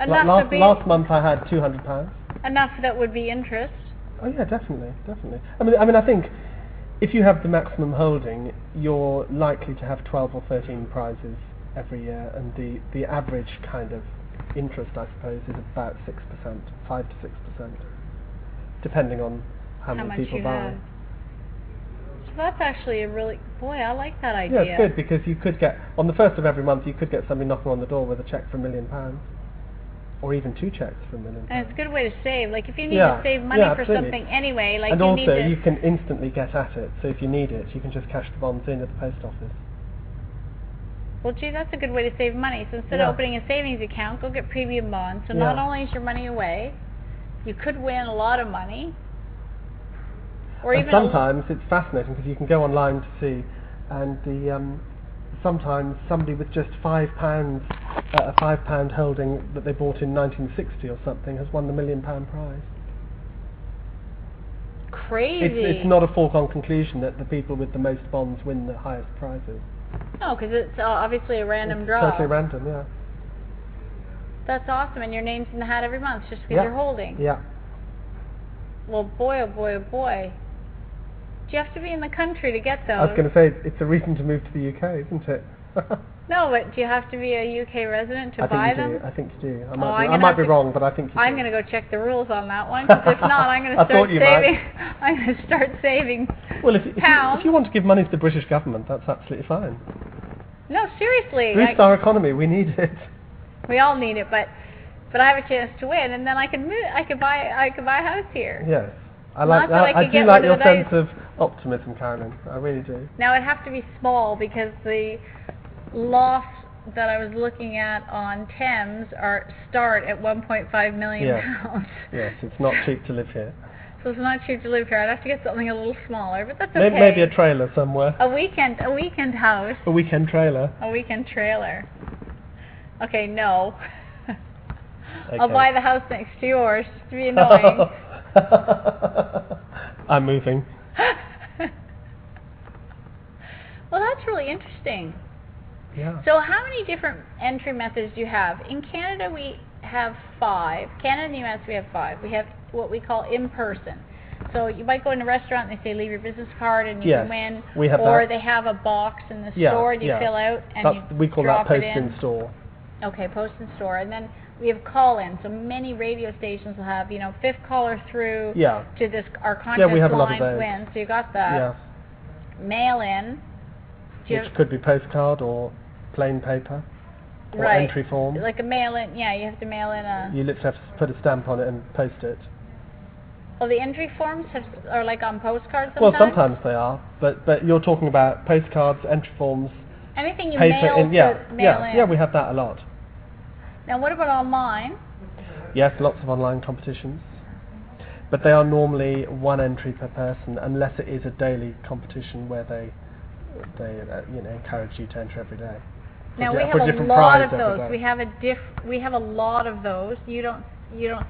S4: last month I had £200.
S3: Enough that would be interest.
S4: Oh yeah, definitely. I mean, I think if you have the maximum holding, you're likely to have 12 or 13 prizes every year, and the average kind of interest, I suppose, is about 6%, 5 to 6%, depending on how many people buy.
S3: So that's actually I like that idea.
S4: Yeah, it's good, because you could get, on the first of every month, you could get somebody knocking on the door with a cheque for £1 million. Or even two cheques for £1 million.
S3: And it's a good way to save. Like, if you need to save money for something anyway, like,
S4: and also you can instantly get at it. So if you need it, you can just cash the bonds in at the post office.
S3: Well, gee, that's a good way to save money. So instead of opening a savings account, go get premium bonds. So not only is your money away, you could win a lot of money. Or
S4: and
S3: even
S4: sometimes it's fascinating, because you can go online to see, and sometimes somebody with just £5, a £5 holding that they bought in 1960 or something, has won the £1 million prize.
S3: Crazy.
S4: It's not a foregone conclusion that the people with the most bonds win the highest prizes.
S3: No, because it's obviously a random draw.
S4: Totally random, yeah.
S3: That's awesome, and your name's in the hat every month just because you're holding.
S4: Yeah.
S3: Well, boy, oh boy, oh boy. Do you have to be in the country to get those?
S4: I was going to say, it's a reason to move to the UK, isn't it?
S3: No, but do you have to be a UK resident to buy them?
S4: I think you do. I might be wrong, but I think you do.
S3: I'm going to go check the rules on that one, because if not, I'm going to start saving. I'm going to start saving pounds.
S4: If you want to give money to the British government, that's absolutely fine.
S3: No, seriously.
S4: Boost our economy. We need it.
S3: We all need it, but I have a chance to win, and then I could move. I could buy a house here.
S4: Yes. I do like your sense of optimism, Carolyn. I really do.
S3: Now, it'd have to be small, because the loft that I was looking at on Thames start at 1.5 million pounds.
S4: Yes, it's not cheap to live here.
S3: So it's not cheap to live here. I'd have to get something a little smaller, but that's okay.
S4: Maybe a trailer somewhere.
S3: A weekend house.
S4: A weekend trailer.
S3: A weekend trailer. Okay, no.
S4: Okay.
S3: I'll buy the house next to yours just to be annoying.
S4: I'm moving.
S3: Well, that's really interesting.
S4: Yeah.
S3: So how many different entry methods do you have? In Canada, we have 5. Canada and the US, we have 5. We have what we call in-person. So you might go in a restaurant and they say leave your business card and you can win.
S4: We have
S3: or
S4: that.
S3: they have a box in the store and you fill out and
S4: we call
S3: drop
S4: that
S3: it
S4: post in store.
S3: Okay, post in store. And then we have call-in. So many radio stations will have, 5th caller through to this our contest
S4: we have
S3: line
S4: a lot of those.
S3: win. So you got that.
S4: Yeah.
S3: Mail-in.
S4: Which could be postcard or plain paper or entry form.
S3: Like a mail-in, you have to mail in a...
S4: You literally have to put a stamp on it and post it.
S3: Well, the entry forms are like on postcards sometimes?
S4: Well, sometimes they are, but you're talking about postcards, entry forms,
S3: anything you
S4: paper
S3: mail in.
S4: Yeah, we have that a lot.
S3: Now, what about online?
S4: Yes, lots of online competitions. But they are normally 1 entry per person, unless it is a daily competition where they encourage you to enter every day.
S3: Now we have a lot of those. We have a lot of those. You don't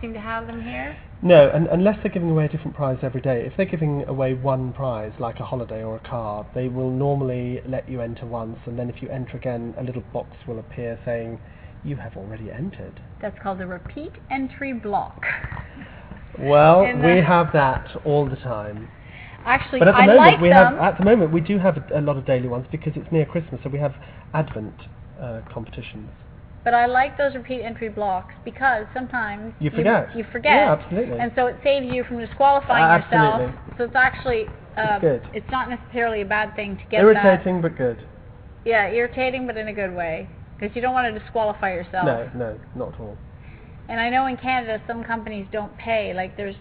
S3: seem to have them here?
S4: No, and unless they're giving away a different prize every day. If they're giving away one prize, like a holiday or a car, they will normally let you enter once, and then if you enter again, a little box will appear saying, you have already entered.
S3: That's called a repeat entry block.
S4: Well, we have that all the time.
S3: Actually,
S4: but at
S3: the
S4: moment we do have a lot of daily ones because it's near Christmas, so we have Advent competitions.
S3: But I like those repeat entry blocks because sometimes
S4: you forget.
S3: Yeah,
S4: absolutely.
S3: And so it saves you from disqualifying yourself.
S4: Absolutely.
S3: So it's actually
S4: good.
S3: It's not necessarily a bad thing to get
S4: irritating, but good.
S3: Yeah, irritating, but in a good way, because you don't want to disqualify yourself.
S4: No, not at all.
S3: And I know in Canada some companies don't pay. Like there's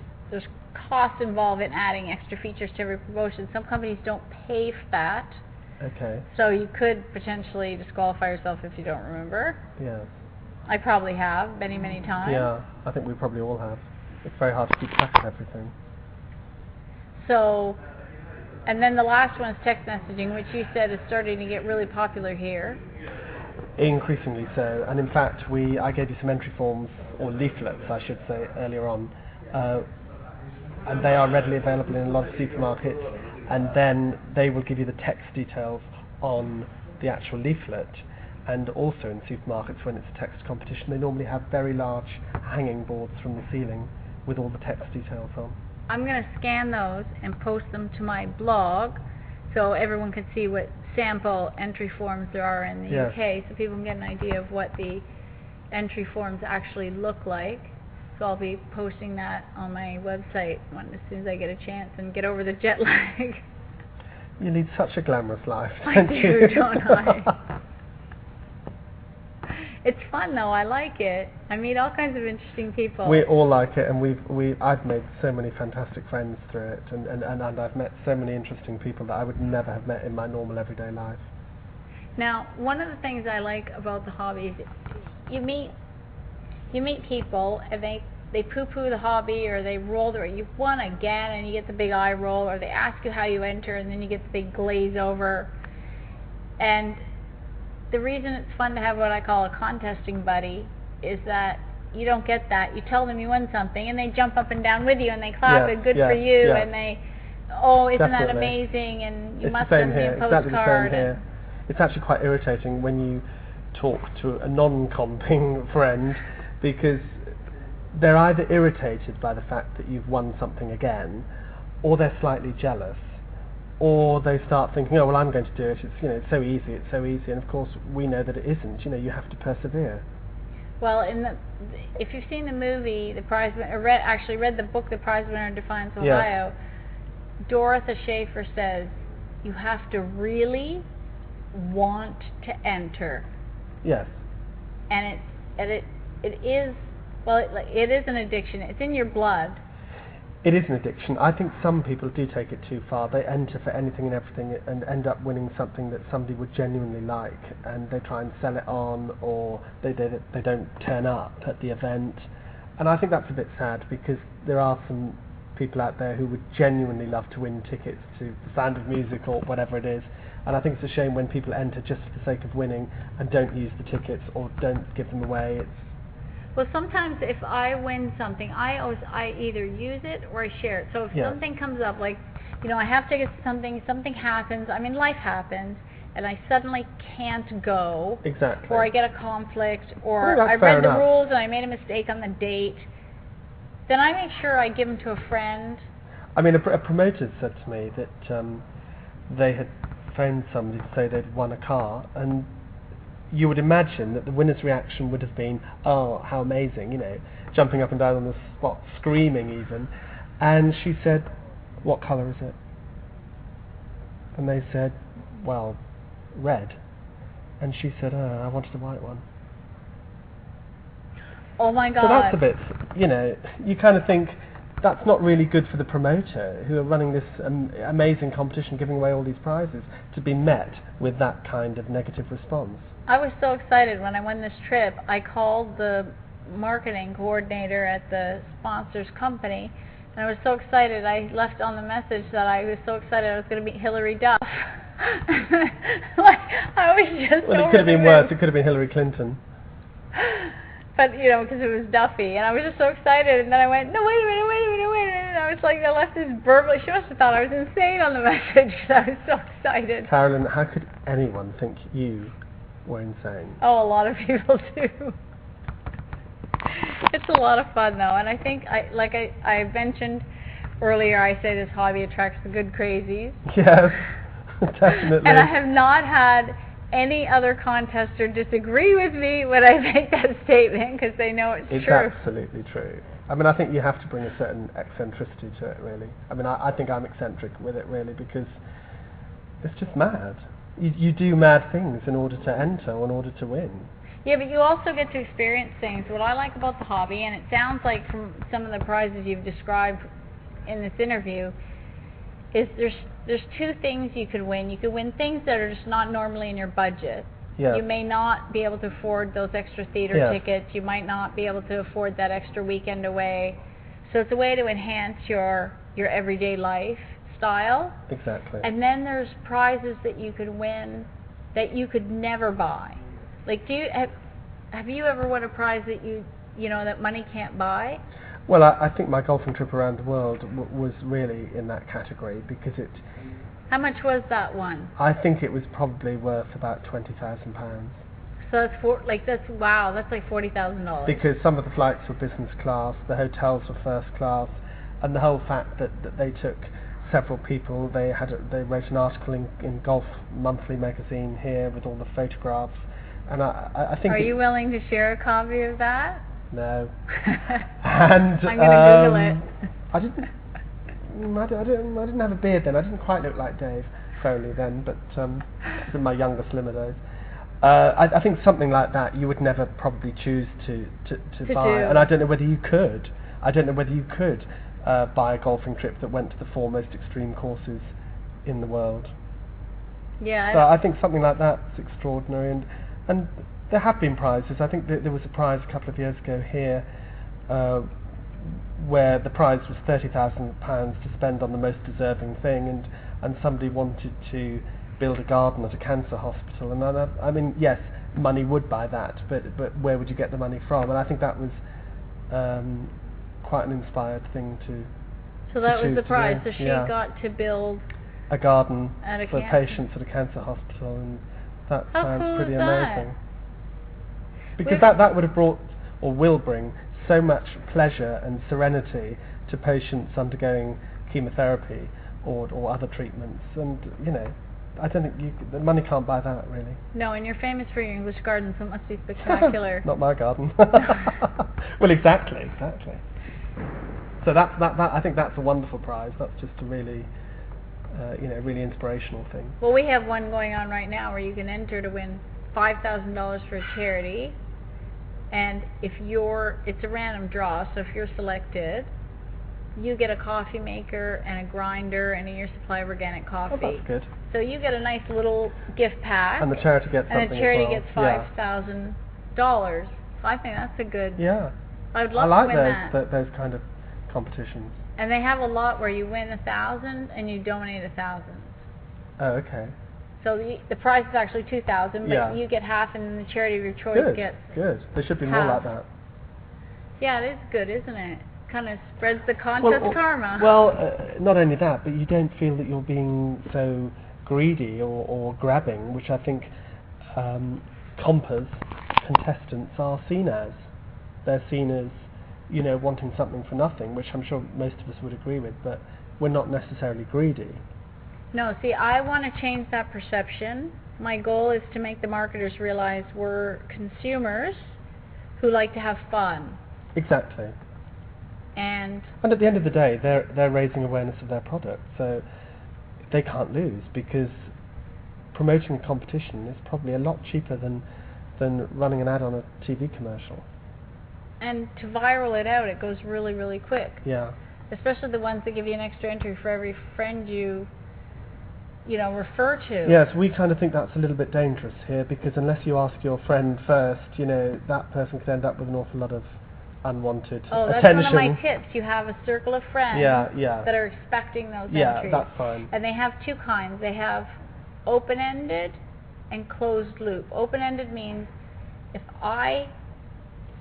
S3: costs involved in adding extra features to every promotion. Some companies don't pay for that.
S4: Okay.
S3: So you could potentially disqualify yourself if you don't remember.
S4: Yeah.
S3: I probably have many, many times.
S4: Yeah, I think we probably all have. It's very hard to keep track of everything.
S3: So, and then the last one is text messaging, which you said is starting to get really popular here.
S4: Increasingly so, and in fact I gave you some entry forms, or leaflets I should say, earlier on, and they are readily available in a lot of supermarkets, and then they will give you the text details on the actual leaflet. And also in supermarkets, when it's a text competition, they normally have very large hanging boards from the ceiling with all the text details on.
S3: I'm going to scan those and post them to my blog so everyone can see what sample entry forms there are in the UK, so people can get an idea of what the entry forms actually look like. So I'll be posting that on my website as soon as I get a chance and get over the jet lag.
S4: You lead such a glamorous life.
S3: I do, don't I? It's fun though. I like it. I meet all kinds of interesting people.
S4: We all like it, and I've made so many fantastic friends through it, and I've met so many interesting people that I would never have met in my normal everyday life. Now,
S3: one of the things I like about the hobby is you meet people and they poo-poo the hobby, or they roll their, you've won again, and you get the big eye roll, or they ask you how you enter and then you get the big glaze over. And the reason it's fun to have what I call a contesting buddy is that you don't get that. You tell them you won something and they jump up and down with you and they clap and good for you and they, isn't that amazing, and you must send me a postcard.
S4: Exactly the same here. It's actually quite irritating when you talk to a non-comping friend, because they're either irritated by the fact that you've won something again, or they're slightly jealous, or they start thinking, oh well, I'm going to do it, it's so easy, and of course we know that it isn't. You have to persevere.
S3: Well, if you've seen the movie, The Prize Winner, or read the book, The Prize Winner in Defiance, Ohio, Dorothy Schaefer says you have to really want to enter.
S4: Yes.
S3: And it is an addiction. It's in your blood.
S4: It is an addiction. I think some people do take it too far. They enter for anything and everything and end up winning something that somebody would genuinely like, and they try and sell it on, or they don't turn up at the event. And I think that's a bit sad, because there are some people out there who would genuinely love to win tickets to The Sound of Music or whatever it is. And I think it's a shame when people enter just for the sake of winning and don't use the tickets or don't give them away.
S3: Well, sometimes if I win something, I either use it or I share it. So if something comes up, like, I have tickets to something happens, life happens, and I suddenly can't go.
S4: Exactly.
S3: Or I get a conflict, or I read the rules and I made a mistake on the date, then I make sure I give them to a friend.
S4: A promoter said to me that they had phoned somebody to say they'd won a car, and you would imagine that the winner's reaction would have been, oh, how amazing, jumping up and down on the spot, screaming even. And she said, what colour is it? And they said, well, red. And she said, oh, I wanted a white one.
S3: Oh my God.
S4: So that's a bit, you kind of think, that's not really good for the promoter, who are running this amazing competition, giving away all these prizes, to be met with that kind of negative response.
S3: I was so excited when I won this trip. I called the marketing coordinator at the sponsor's company, and I was so excited. I left on the message that I was so excited I was going to meet Hillary Duff. I was just
S4: Well, it could have been worse. It could have been Hillary Clinton.
S3: But, because it was Duffy, and I was just so excited, and then I went, no, wait a minute, and I was like, I left this verbal, she must have thought I was insane on the message, because I was so excited.
S4: Carolyn, how could anyone think you were insane?
S3: Oh, a lot of people do. It's a lot of fun, though, and I think, I mentioned earlier, I say this hobby attracts the good crazies.
S4: Yes, definitely.
S3: And I have not had any other contester disagree with me when I make that statement, because they know it's true.
S4: It's absolutely true. I think you have to bring a certain eccentricity to it, really. I think I'm eccentric with it, really, because it's just mad. You do mad things in order to enter, or in order to win.
S3: Yeah, but you also get to experience things. What I like about the hobby, and it sounds like from some of the prizes you've described in this interview, is there's two things you could win. You could win things that are just not normally in your budget.
S4: Yes.
S3: You may not be able to afford those extra theater tickets. You might not be able to afford that extra weekend away. So it's a way to enhance your everyday life style.
S4: Exactly.
S3: And then there's prizes that you could win that you could never buy. Like, have you ever won a prize that that money can't buy?
S4: Well, I think my golfing trip around the world was really in that category, because it...
S3: How much was that one?
S4: I think it was probably worth about £20,000.
S3: So that's wow, that's like $40,000.
S4: Because some of the flights were business class, the hotels were first class, and the whole fact that they took several people, they wrote an article in Golf Monthly magazine here with all the photographs, and I think... Are
S3: you willing to share a copy of that?
S4: No. And
S3: I'm going to Google it.
S4: I didn't have a beard then. I didn't quite look like Dave Foley then, but this is my younger, slimmer days. I think something like that you would never probably choose to buy, and I don't know whether you could. I don't know whether you could buy a golfing trip that went to the 4 most extreme courses in the world.
S3: Yeah.
S4: So I think something like that's extraordinary, and there have been prizes. I think there was a prize a couple of years ago here where the prize was £30,000 to spend on the most deserving thing, and somebody wanted to build a garden at a cancer hospital. And yes, money would buy that, but where would you get the money from? And I think that was quite an inspired thing to.
S3: So that was the prize. So she got to build
S4: a garden for patients at a cancer hospital, and that sounds pretty amazing. Because that would have brought, or will bring, so much pleasure and serenity to patients undergoing chemotherapy or other treatments, and I don't think the money can't buy that, really. No,
S3: and you're famous for your English garden, so it must be spectacular.
S4: Not my garden. Well, exactly. So that I think that's a wonderful prize. That's just a really, really inspirational thing.
S3: Well, we have one going on right now where you can enter to win $5,000 for a charity. And it's a random draw, so if you're selected, you get a coffee maker and a grinder and a year supply of organic coffee.
S4: Oh, that's good.
S3: So you get a nice little gift pack.
S4: And the charity gets something
S3: and the charity
S4: as well.
S3: gets $5,000. So I think that's a good.
S4: Yeah.
S3: I would love
S4: I like
S3: to win
S4: those kind of competitions.
S3: And they have a lot where you win 1,000 and you donate 1,000.
S4: Oh, okay.
S3: So the prize is actually 2,000, but
S4: Yeah.
S3: you get half, and the charity of your choice gets.
S4: Good. There should be more
S3: half.
S4: like that.
S3: Yeah, it is good, isn't it? Kind of spreads the contest karma.
S4: Well, not only that, but you don't feel that you're being so greedy or grabbing, which I think compers, contestants are seen as. They're seen as, wanting something for nothing, which I'm sure most of us would agree with, but we're not necessarily greedy.
S3: No, see, I want to change that perception. My goal is to make the marketers realize we're consumers who like to have fun.
S4: Exactly.
S3: And
S4: at the end of the day, they're raising awareness of their product, so they can't lose, because promoting a competition is probably a lot cheaper than running an ad on a TV commercial.
S3: And to viral it out, it goes really, really quick.
S4: Yeah.
S3: Especially the ones that give you an extra entry for every friend you refer to.
S4: Yes, we kind of think that's a little bit dangerous here, because unless you ask your friend first, that person could end up with an awful lot of unwanted attention.
S3: Oh, that's one of my tips. You have a circle of friends that are expecting those entries.
S4: Yeah, that's fine.
S3: And they have two kinds. They have open-ended and closed loop. Open-ended means if I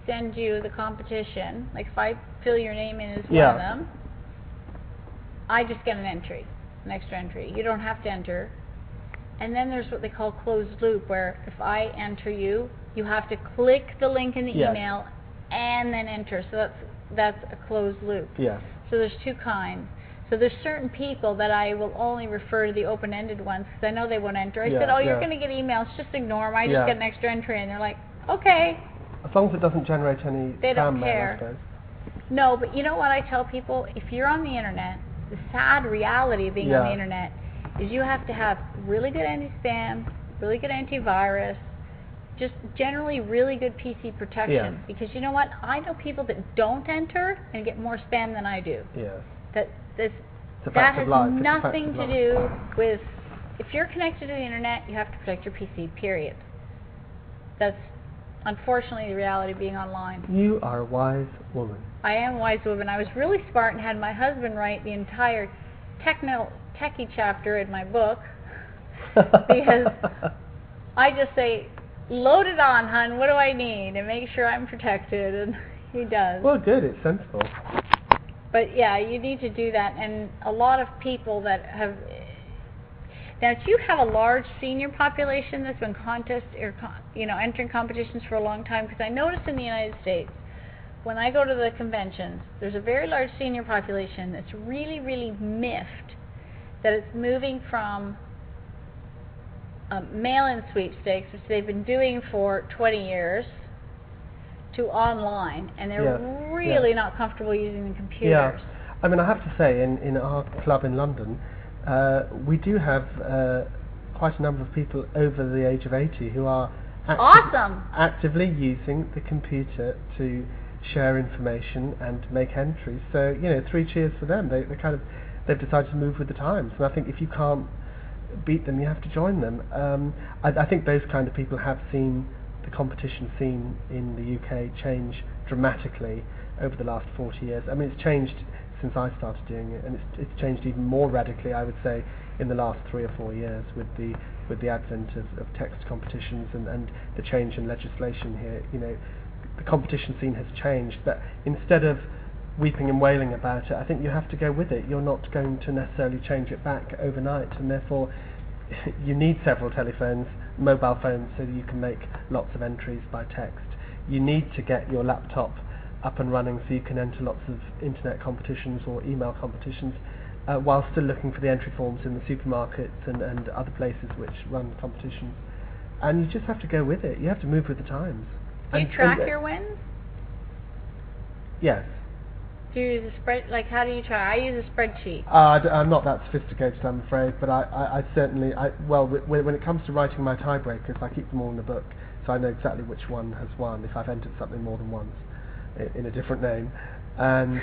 S3: send you the competition, like if I fill your name in as one of them, I just get an entry, an extra entry. You don't have to enter. And then there's what they call closed loop, where if I enter you, you have to click the link in the email and then enter. So that's a closed loop.
S4: Yeah.
S3: So there's two kinds. So there's certain people that I will only refer to the open-ended ones, because I know they won't enter. I said, you're going to get emails, just ignore them. I just get an extra entry. And they're like, okay.
S4: As long as it doesn't generate any spam mail, I suppose.
S3: No, but you know what I tell people? If you're on the internet, the sad reality of being on the internet is you have to have really good anti-spam, really good antivirus, just generally really good PC protection.
S4: Yeah.
S3: Because you know what? I know people that don't enter and get more spam than I do.
S4: Yeah.
S3: That has nothing to do with, if you're connected to the internet, you have to protect your PC, period. That's unfortunately the reality of being online.
S4: You are a wise woman.
S3: I am a wise woman. I was really smart and had my husband write the entire techie chapter in my book, because I just say, load it on, hon, what do I need? And make sure I'm protected, and he does.
S4: Well, good, it's sensible.
S3: But yeah, you need to do that, and a lot of people that have... Now, if you have a large senior population that's been entering competitions for a long time, because I noticed in the United States, when I go to the conventions, there's a very large senior population that's really, really miffed that it's moving from mail-in sweepstakes, which they've been doing for 20 years, to online, and they're really not comfortable using the computers.
S4: Yeah. I mean, I have to say, in our club in London, we do have quite a number of people over the age of 80 who are actively using the computer to share information and make entries. So, 3 cheers for them. They've decided to move with the times, and I think if you can't beat them, you have to join them. I think those kind of people have seen the competition scene in the UK change dramatically over the last 40 years. I mean, it's changed since I started doing it, and it's changed even more radically, I would say, in the last 3 or 4 years with the advent of text competitions and the change in legislation here. The competition scene has changed, but instead of weeping and wailing about it, I think you have to go with it. You're not going to necessarily change it back overnight, and therefore you need several telephones, mobile phones, so that you can make lots of entries by text. You need to get your laptop up and running so you can enter lots of internet competitions or email competitions while still looking for the entry forms in the supermarkets and other places which run competitions. And you just have to go with it. You have to move with the times.
S3: Do you track your wins?
S4: Yes.
S3: Do you use a spread? Like, how do you track? I use a spreadsheet.
S4: I'm not that sophisticated, I'm afraid, but I certainly, when it comes to writing my tiebreakers, I keep them all in the book, so I know exactly which one has won if I've entered something more than once in a different name. And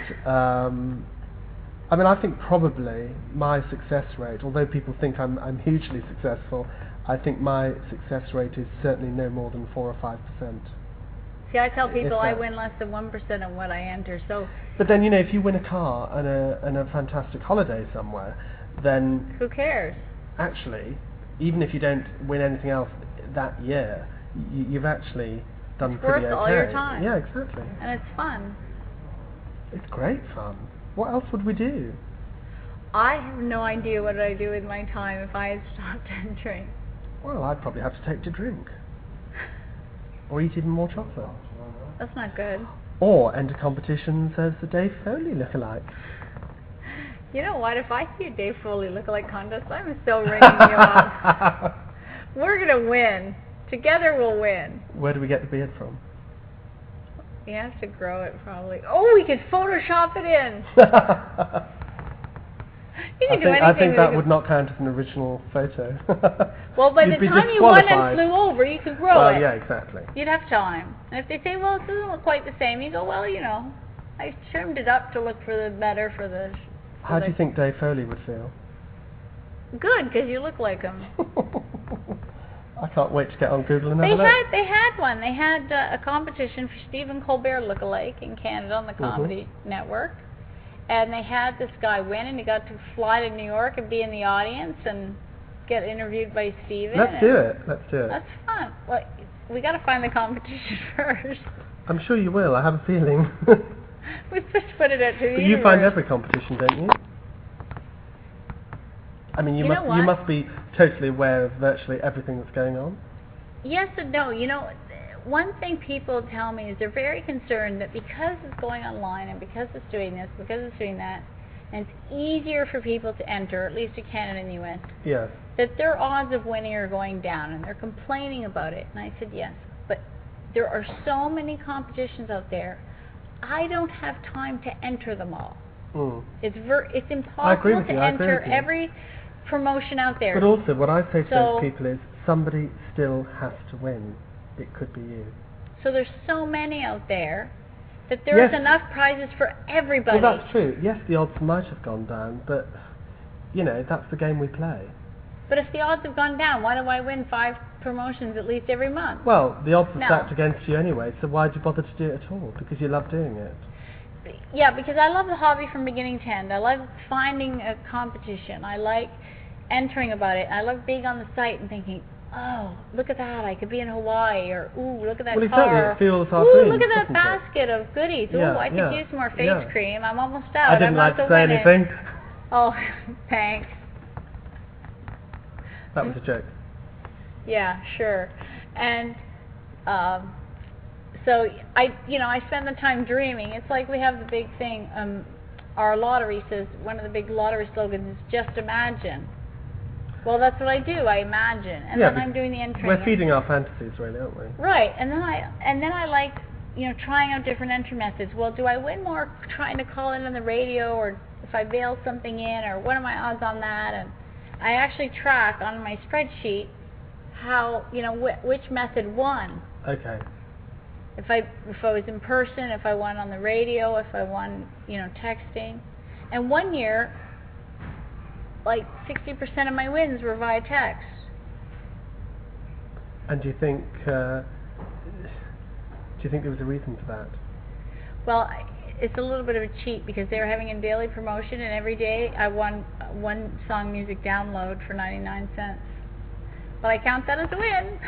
S4: I mean, I think probably my success rate, although people think I'm hugely successful, I think my success rate is certainly no more than 4 or 5%.
S3: See, I tell people I
S4: that.
S3: win less than 1% of what I enter, so...
S4: But then, if you win a car and a fantastic holiday somewhere, then...
S3: Who cares?
S4: Actually, even if you don't win anything else that year, you've actually done pretty okay.
S3: It's worth all your time.
S4: Yeah, exactly.
S3: And it's fun.
S4: It's great fun. What else would we do?
S3: I have no idea what I'd do with my time if I had stopped entering.
S4: Well, I'd probably have to take to drink. Or eat even more chocolate.
S3: That's not good.
S4: Or enter competitions as the Dave Foley lookalike.
S3: You know what? If I see a Dave Foley lookalike contest, I'm still ringing you up. We're going to win. Together we'll win.
S4: Where do we get the beard from?
S3: You have to grow it probably. Oh, we could Photoshop it in. You can do anything.
S4: I think that would not count as an original photo.
S3: Well, by the time you won and flew over, you could grow it.
S4: Well, yeah, exactly.
S3: You'd have time. And if they say, well, it doesn't look quite the same, you go, well, I trimmed it up to look for the better for the...
S4: How do you think Dave Foley would feel?
S3: Good, because you look like him.
S4: I can't wait to get on Google and have a look.
S3: They had one. They had a competition for Stephen Colbert lookalike in Canada on the Comedy Network. And they had this guy win, and he got to fly to New York and be in the audience and get interviewed by Stephen.
S4: Let's do it.
S3: That's fun. Well, we got to find the competition first.
S4: I'm sure you will. I have a feeling.
S3: We're supposed to put it out to the universe.
S4: You find every competition, don't you? I mean, you must be totally aware of virtually everything that's going on.
S3: Yes and no. One thing people tell me is they're very concerned that because it's going online and because it's doing this, because it's doing that, and it's easier for people to enter, at least in Canada and the U.S.,
S4: yes,
S3: that their odds of winning are going down, and they're complaining about it. And I said, yes, but there are so many competitions out there, I don't have time to enter them all. It's impossible to enter every promotion out there.
S4: But also, what I say to those people is, somebody still has to win. It could be you.
S3: So there's so many out there that there's enough prizes for everybody.
S4: Well, that's true. Yes, the odds might have gone down, but, that's the game we play.
S3: But if the odds have gone down, why do I win 5 promotions at least every month?
S4: Well, the odds are stacked against you anyway, so why'd you bother to do it at all? Because you love doing it.
S3: Yeah, because I love the hobby from beginning to end. I love finding a competition. I like entering about it. I love being on the site and thinking, oh, look at that, I could be in Hawaii, or ooh, look at that car.
S4: It feels our
S3: ooh,
S4: dreams,
S3: look at that basket of goodies. Ooh, I could use more face cream. I'm almost out.
S4: I didn't like to say anything.
S3: Oh, thanks.
S4: That was a joke.
S3: Yeah, sure. And so I spend the time dreaming. It's like we have the big thing. Our lottery says, one of the big lottery slogans is just imagine. Well, that's what I do. I imagine, and then I'm doing the entering.
S4: We're feeding our fantasies, really, aren't we?
S3: Right, and then I like trying out different entry methods. Well, do I win more trying to call in on the radio, or if I bail something in, or what are my odds on that? And I actually track on my spreadsheet how which method won.
S4: Okay.
S3: If I was in person, if I won on the radio, if I won texting, and one year, like 60% of my wins were via text.
S4: And do you think there was a reason for that?
S3: Well, it's a little bit of a cheat because they were having a daily promotion, and every day I won one song music download for 99 cents. But I count that as a win.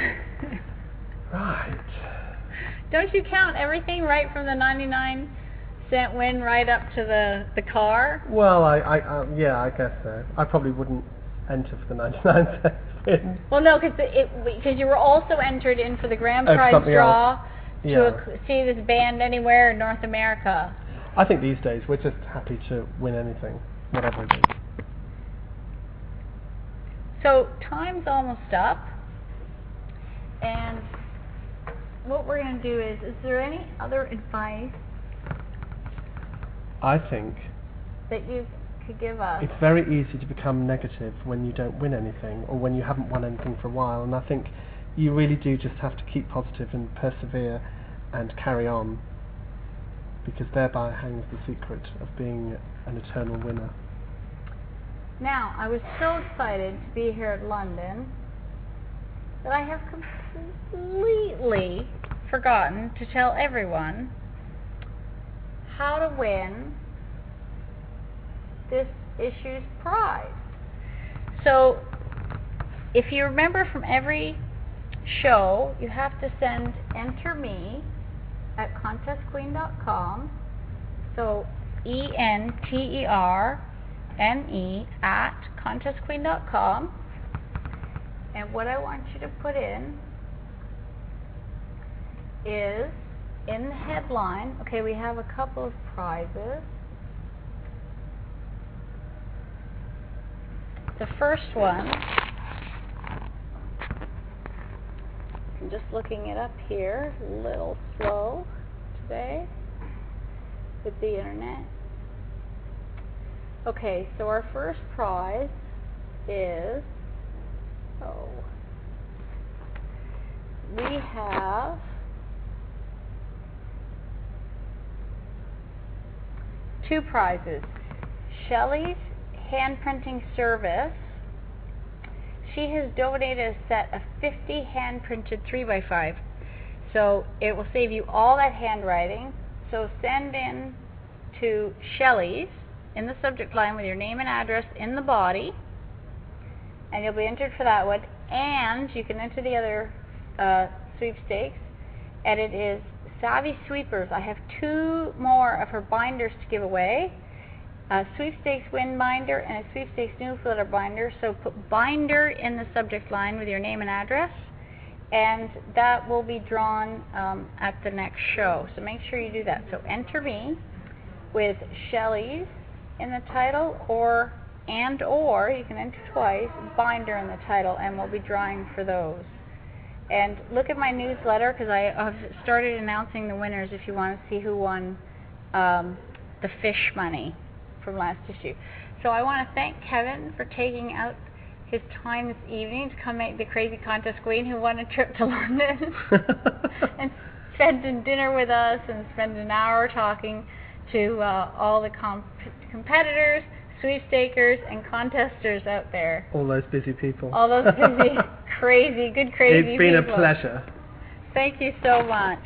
S4: Right.
S3: Don't you count everything right from the 99-cent win right up to the car?
S4: Well, I guess so. I probably wouldn't enter for the 99 cents win.
S3: Well, no, because you were also entered in for the grand prize draw to see this band anywhere in North America.
S4: I think these days we're just happy to win anything, whatever it is.
S3: So time's almost up, and what we're going to do is there any other advice
S4: I think
S3: that you could give us?
S4: It's very easy to become negative when you don't win anything or when you haven't won anything for a while, and I think you really do just have to keep positive and persevere and carry on. because thereby hangs the secret of being an eternal winner.
S3: Now, I was so excited to be here at London that I have completely forgotten to tell everyone how to win this issue's prize. So, if you remember from every show, you have to send enter me at contestqueen.com. So ENTERME at contestqueen.com. And what I want you to put in is, in the headline, okay, we have a couple of prizes. The first one, I'm just looking it up here, a little slow today with the internet. Okay, so our first prize is, we have two prizes. Shelley's hand printing service. She has donated a set of 50 hand printed 3x5. So it will save you all that handwriting. So send in to Shelley's in the subject line with your name and address in the body, and you'll be entered for that one. And you can enter the other sweepstakes, and it is Savvy Sweepers. I have two more of her binders to give away. A sweepstakes win binder and a sweepstakes newsletter binder. So put binder in the subject line with your name and address, and that will be drawn at the next show. So make sure you do that. So enter me with Shelley's in the title, or you can enter twice, binder in the title, and we'll be drawing for those. And look at my newsletter, because I have started announcing the winners if you want to see who won the fish money from last issue. So I want to thank Kevin for taking out his time this evening to come make the crazy contest queen who won a trip to London and spending dinner with us and spend an hour talking to all the competitors, sweepstakers, and contesters out there.
S4: All those busy people.
S3: All those busy, crazy people.
S4: It's been a pleasure.
S3: Thank you so much.